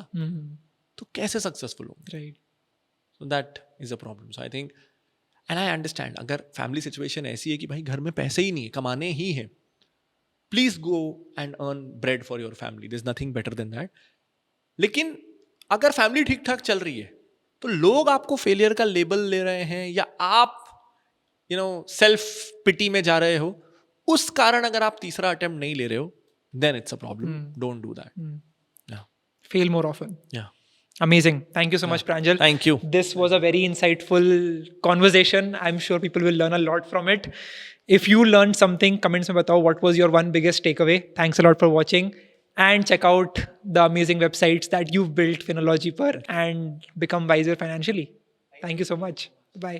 तो कैसे सक्सेसफुल हो? Right. So that is a problem. So I think, and I understand, अगर फैमिली सिचुएशन ऐसी है कि भाई घर में पैसे ही नहीं है, कमाने ही है, please go and earn bread for your family. There is nothing better than that. लेकिन अगर फैमिली ठीक ठाक चल रही है तो लोग आपको फेलियर का लेबल ले रहे हैं, या आप सेल्फ पिटी में जा रहे हो, उस कारण अगर आप तीसरा अटेम्प्ट नहीं ले रहे हो, then it's a problem. Don't do that. Fail more often. Yeah. Amazing. Thank you so much, Pranjal. Thank you. This was a very insightful conversation. I'm sure people will learn a lot from it. If you learned something, comments में बताओ what was your one biggest takeaway. Thanks a lot for watching. And check out the amazing websites that you've built Finology per and become wiser financially. Thank you so much. Bye.